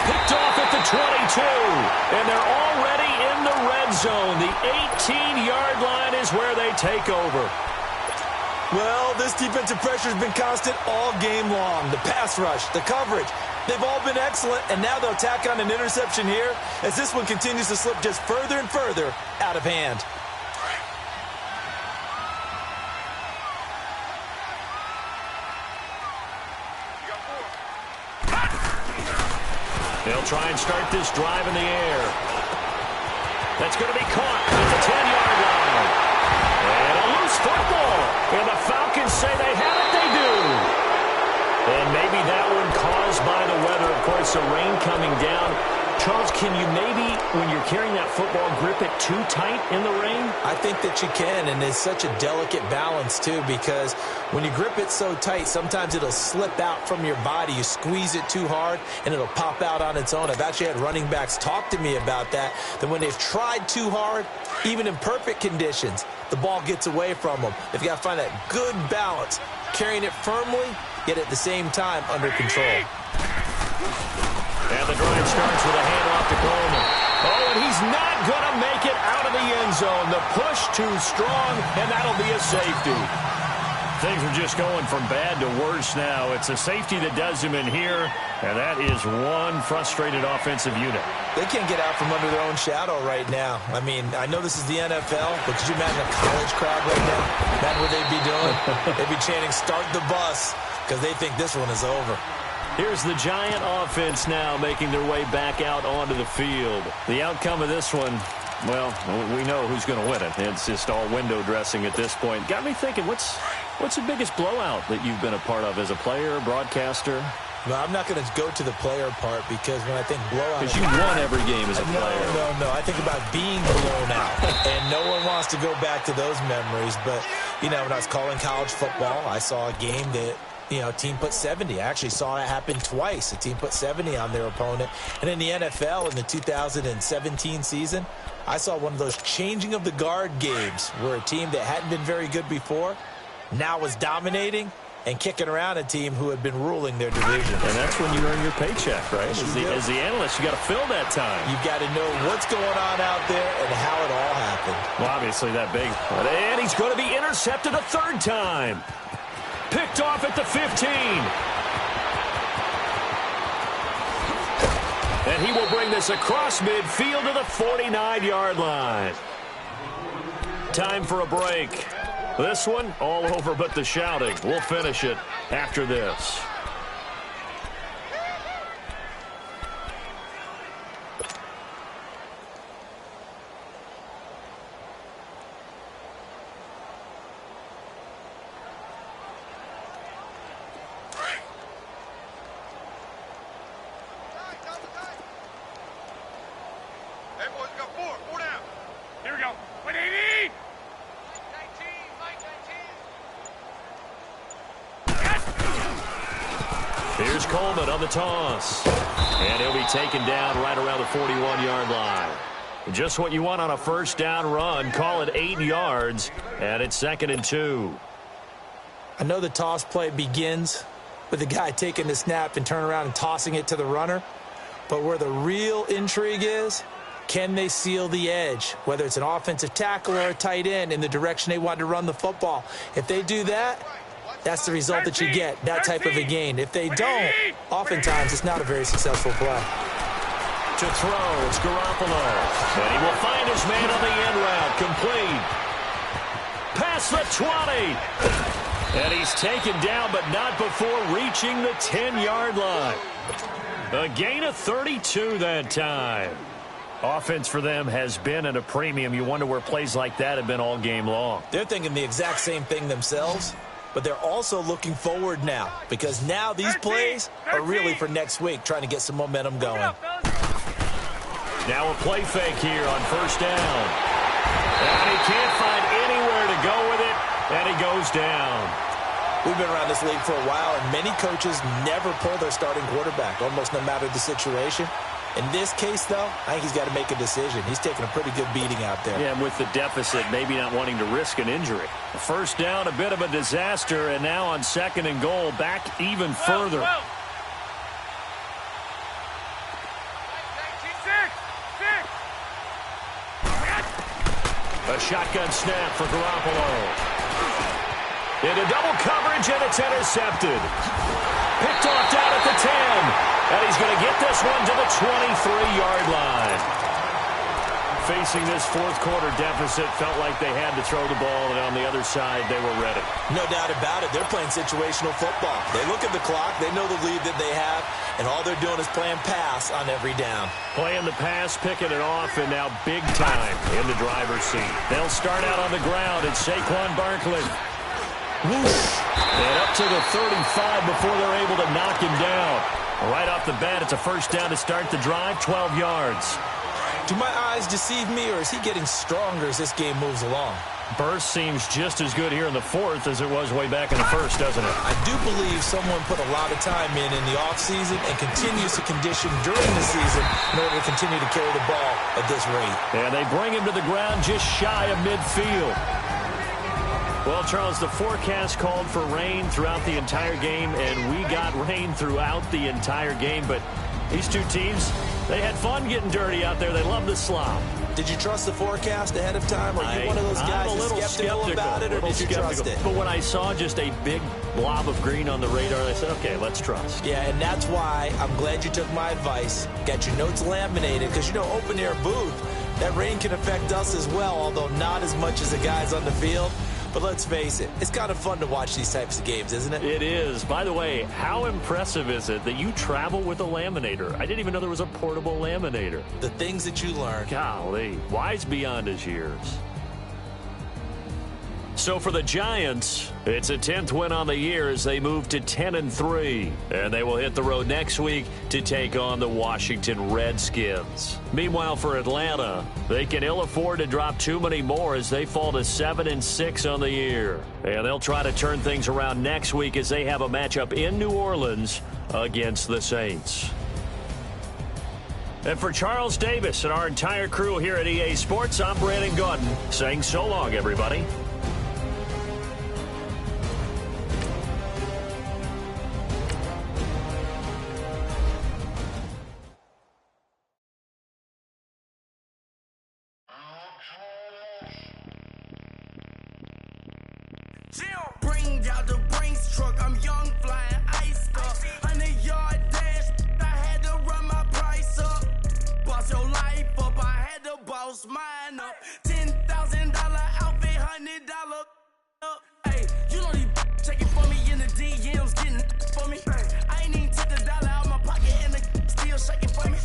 Picked off at the 22. And they're already in the red zone. The 18-yard line is where they take over. Well, this defensive pressure has been constant all game long. The pass rush, the coverage, they've all been excellent, and now they'll tack on an interception here as this one continues to slip just further and further out of hand. They'll try and start this drive in the air. That's going to be caught at the 10-yard line. And a loose football. And the Falcons say they have it. They do. And maybe that one caused by the weather. Of course, the rain coming down Charles, can you maybe, when you're carrying that football, grip it too tight in the rain? I think that you can, and it's such a delicate balance, too, because when you grip it so tight, sometimes it'll slip out from your body. You squeeze it too hard, and it'll pop out on its own. I've actually had running backs talk to me about that when they've tried too hard, even in perfect conditions, the ball gets away from them. They've got to find that good balance, carrying it firmly, yet at the same time under control. And the drive starts with a handoff to Coleman. Oh, and he's not going to make it out of the end zone. The push too strong, and that'll be a safety. Things are just going from bad to worse now. It's a safety that does him in here, and that is one frustrated offensive unit. They can't get out from under their own shadow right now. I mean, I know this is the NFL, but could you imagine a college crowd right now? That's what they'd be doing. They'd be chanting, "Start the bus," because they think this one is over. Here's the Giant offense now making their way back out onto the field. The outcome of this one, well, we know who's going to win it. It's just all window dressing at this point. Got me thinking, what's the biggest blowout that you've been a part of as a player, broadcaster? No, I'm not going to go to the player part because when I think blowout... Because you won every game as a player. No. I think about being blown out. And no one wants to go back to those memories. But, you know, when I was calling college football, I saw a game that... a team put 70. I actually saw it happen twice. A team put 70 on their opponent. And in the NFL, in the 2017 season, I saw one of those changing of the guard games where a team that hadn't been very good before now was dominating and kicking around a team who had been ruling their division. And that's when you earn your paycheck, right? As the analyst, you got to fill that time. You've got to know what's going on out there and how it all happened. Well, obviously that big. And he's going to be intercepted a third time. Picked off at the 15. And he will bring this across midfield to the 49-yard line. Time for a break. This one, all over but the shouting. We'll finish it after this. Here's Coleman on the toss. And he'll be taken down right around the 41-yard line. Just what you want on a first down run. Call it 8 yards. And it's 2nd and 2. I know the toss play begins with the guy taking the snap and turning around and tossing it to the runner. But where the real intrigue is, can they seal the edge? Whether it's an offensive tackle or a tight end in the direction they want to run the football. If they do that, that's the result that you get, that type of a gain. If they don't, oftentimes it's not a very successful play. To throw, it's Garoppolo. And he will find his man on the end route. Complete. Past the 20. And he's taken down, but not before reaching the 10-yard line. A gain of 32 that time. Offense for them has been at a premium. You wonder where plays like that have been all game long. They're thinking the exact same thing themselves. But they're also looking forward now because now these plays are really for next week, trying to get some momentum going. Now a play fake here on first down. And he can't find anywhere to go with it, and he goes down. We've been around this league for a while, and many coaches never pull their starting quarterback, almost no matter the situation. In this case, though, I think he's got to make a decision. He's taking a pretty good beating out there. Yeah, and with the deficit, maybe not wanting to risk an injury. First down, a bit of a disaster, and now on 2nd and goal, back even further. A shotgun snap for Garoppolo. Into double coverage, and it's intercepted. Picked off down at the 10. And he's going to get this one to the 23-yard line. Facing this fourth quarter deficit, felt like they had to throw the ball, and on the other side, they were ready. No doubt about it. They're playing situational football. They look at the clock. They know the lead that they have, and all they're doing is playing pass on every down. Playing the pass, picking it off, and now big time in the driver's seat. They'll start out on the ground, and Saquon Barkley. Whoosh. And up to the 35 before they're able to knock him down. Right off the bat, it's a first down to start the drive, 12 yards. Do my eyes deceive me, or is he getting stronger as this game moves along? Burst seems just as good here in the fourth as it was way back in the first, doesn't it? I do believe someone put a lot of time in the offseason and continues to condition during the season in order to continue to carry the ball at this rate. And they bring him to the ground just shy of midfield. Well, Charles, the forecast called for rain throughout the entire game, and we got rain throughout the entire game. But these two teams, they had fun getting dirty out there. They love the slop. Did you trust the forecast ahead of time? Are you one of those guys who's skeptical about it, or did you trust it? But when I saw just a big blob of green on the radar, I said, okay, let's trust. Yeah, and that's why I'm glad you took my advice. Got your notes laminated, because, you know, open-air booth, that rain can affect us as well, although not as much as the guys on the field. But let's face it, it's kind of fun to watch these types of games, isn't it? It is. By the way, how impressive is it that you travel with a laminator? I didn't even know there was a portable laminator. The things that you learn. Golly, wise beyond his years. So for the Giants, it's a 10th win on the year as they move to 10-3. And they will hit the road next week to take on the Washington Redskins. Meanwhile, for Atlanta, they can ill afford to drop too many more as they fall to 7-6 on the year. And they'll try to turn things around next week as they have a matchup in New Orleans against the Saints. And for Charles Davis and our entire crew here at EA Sports, I'm Brandon Gaudin saying so long, everybody. Bring out the Brinks truck, I'm young, flying ice up. 100-yard dash, I had to run my price up. Boss your life up, I had to boss mine up. $10,000 outfit, $100 up. Hey, you know these checking for me in the DMs, getting for me. I ain't even took the dollar out my pocket and the still shaking for me.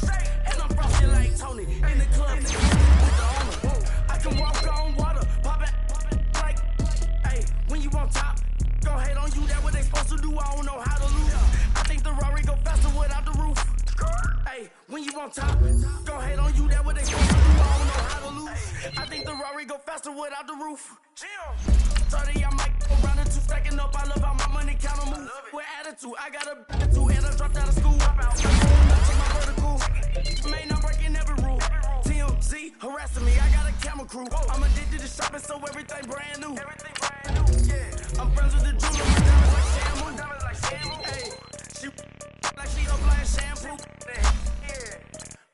And I'm frosty like Tony in the club with the owner. I can walk on water, pop it. When you on top, go hate on you, that what they supposed to do, I don't know how to lose. I think the Rari go faster without the roof. Hey, when you on top, go hate on you, that what they supposed to do, I don't know how to lose. I think the Rari go faster without the roof. 30, I might go round the two, stacking up, I love how my money count on move. With attitude, I got a attitude, and I dropped out of school. Check my vertical, man, I'm breaking every rule. TMZ harassing me, I got a camera crew. I'm addicted to shopping, so everything brand new. I'm friends with the jeweler, my diamonds like shampoo. Hey, she like she applying shampoo.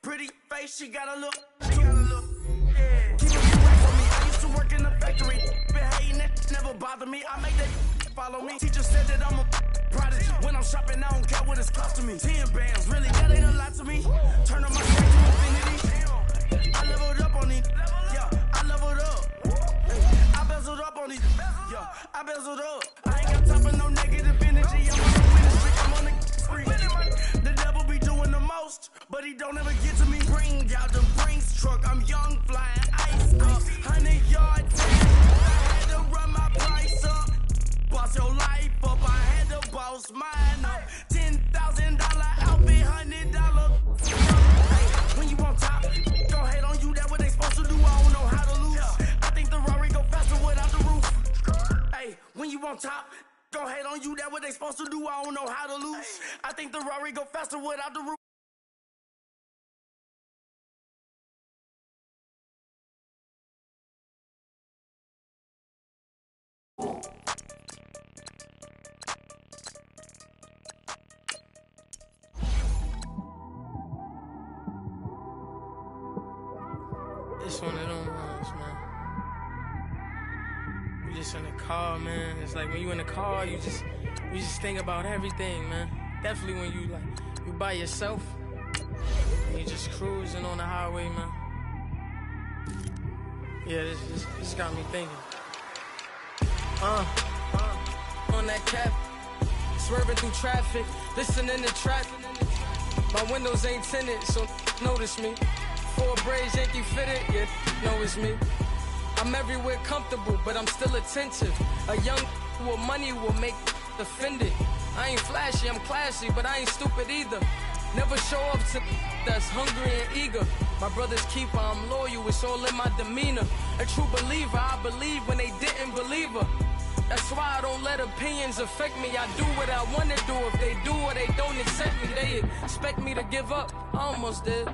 Pretty face, she got a look. Keep it right for me. I used to work in the factory. Been hating it, never bother me. I make that follow me. Teacher said that I'm a prodigy. When I'm shopping, I don't care what it's costing me. 10 bands, really, that ain't a lot to me. Turn on my straight to infinity. I leveled up on these. Yeah, I leveled up. I bezeled up on these. Yeah, I bezeled up. I ain't got time for no negative energy. I'm on the winning streak. I'm on the spree. The devil be doing the most, but he don't ever get to me. Bring out the Brinks truck. I'm young, flying ice up. 100-yard dash. I had to run my price up. Boss your life up. I had to boss mine up. $10,000 outfit, $100. Hey, when you on top, go hate on you. That what they supposed to do. I don't know how to lose. I think the Rari go faster without the roof. Hey, when you on top, go hate on you. That what they supposed to do. I don't know how to lose. I think the Rari go faster without the roof. It's one of them ones, man. You just in the car, man. It's like when you in the car, you just think about everything, man. Definitely when you by yourself, and you just cruising on the highway, man. Yeah, this got me thinking. On that cap, swerving through traffic, listening to trap. My windows ain't tinted, so notice me. 4 braids, Yankee fitted, yeah, know it's me. I'm everywhere comfortable, but I'm still attentive. A young with money will make offended. I ain't flashy, I'm classy, but I ain't stupid either. Never show up to that's hungry and eager. My brother's keeper, I'm loyal, it's all in my demeanor. A true believer, I believe when they didn't believe her. That's why I don't let opinions affect me. I do what I want to do. If they do or they don't accept me, they expect me to give up. I almost did.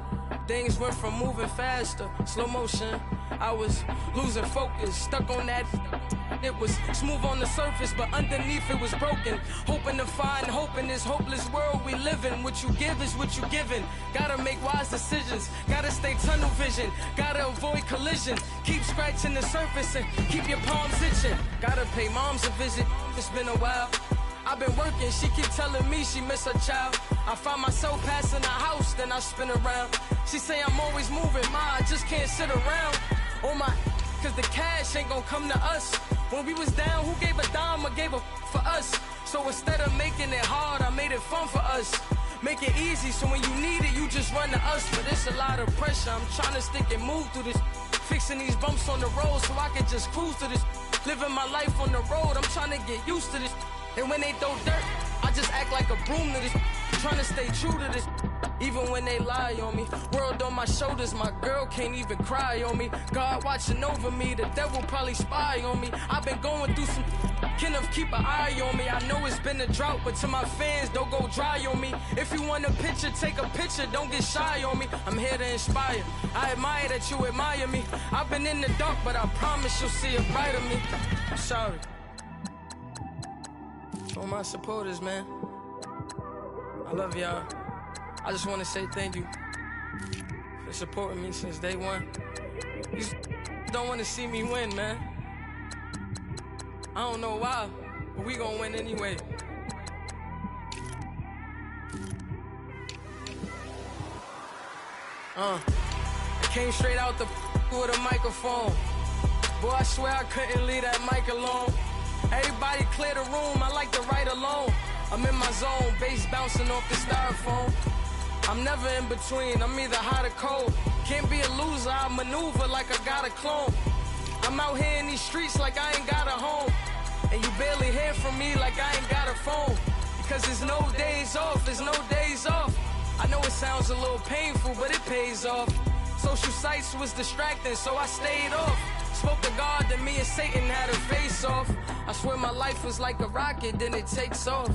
Things went from moving faster, slow motion. I was losing focus, stuck on that. It was smooth on the surface, but underneath it was broken. Hoping to find hope in this hopeless world we live in. What you give is what you given. Gotta make wise decisions. Gotta stay tunnel vision. Gotta avoid collision. Keep scratching the surface and keep your palms itching. Gotta pay moms a visit. It's been a while. I've been working, she keep telling me she miss her child. I find myself passing the house, then I spin around. She say I'm always moving, ma, I just can't sit around. Oh my, cause the cash ain't gonna come to us. When we was down, who gave a dime or gave a for us? So instead of making it hard, I made it fun for us. Make it easy, so when you need it, you just run to us. But it's a lot of pressure, I'm trying to stick and move through this. Fixing these bumps on the road so I can just cruise to this. Living my life on the road, I'm trying to get used to this. And when they throw dirt, I just act like a broom to this. Trying to stay true to this, even when they lie on me. World on my shoulders, my girl can't even cry on me. God watching over me, the devil probably spy on me. I've been going through some, Kenneth keep an eye on me. I know it's been a drought, but to my fans, don't go dry on me. If you want a picture, take a picture, don't get shy on me. I'm here to inspire, I admire that you admire me. I've been in the dark, but I promise you'll see a brighter me. I'm sorry. To all my supporters, man, I love y'all. I just want to say thank you for supporting me since day one. You don't want to see me win, man. I don't know why, but we gonna win anyway. I came straight out the with a microphone. Boy, I swear I couldn't leave that mic alone. Everybody clear the room, I like to write alone. I'm in my zone, bass bouncing off the styrofoam. I'm never in between, I'm either hot or cold. Can't be a loser, I maneuver like I got a clone. I'm out here in these streets like I ain't got a home. And you barely hear from me like I ain't got a phone. Because there's no days off, there's no days off. I know it sounds a little painful, but it pays off. Social sites was distracting, so I stayed off. Spoke to God, then me and Satan had a face off. I swear my life was like a rocket, then it takes off.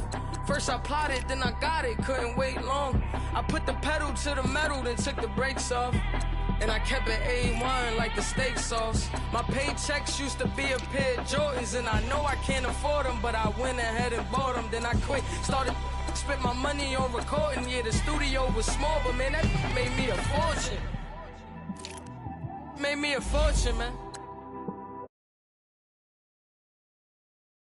First I plotted, then I got it, couldn't wait long. I put the pedal to the metal, then took the brakes off. And I kept it A1 like the steak sauce. My paychecks used to be a pair of Jordans, and I know I can't afford them, but I went ahead and bought them. Then I quit, started spent my money on recording. Yeah, the studio was small, but man, that made me a fortune. Made me a fortune, man.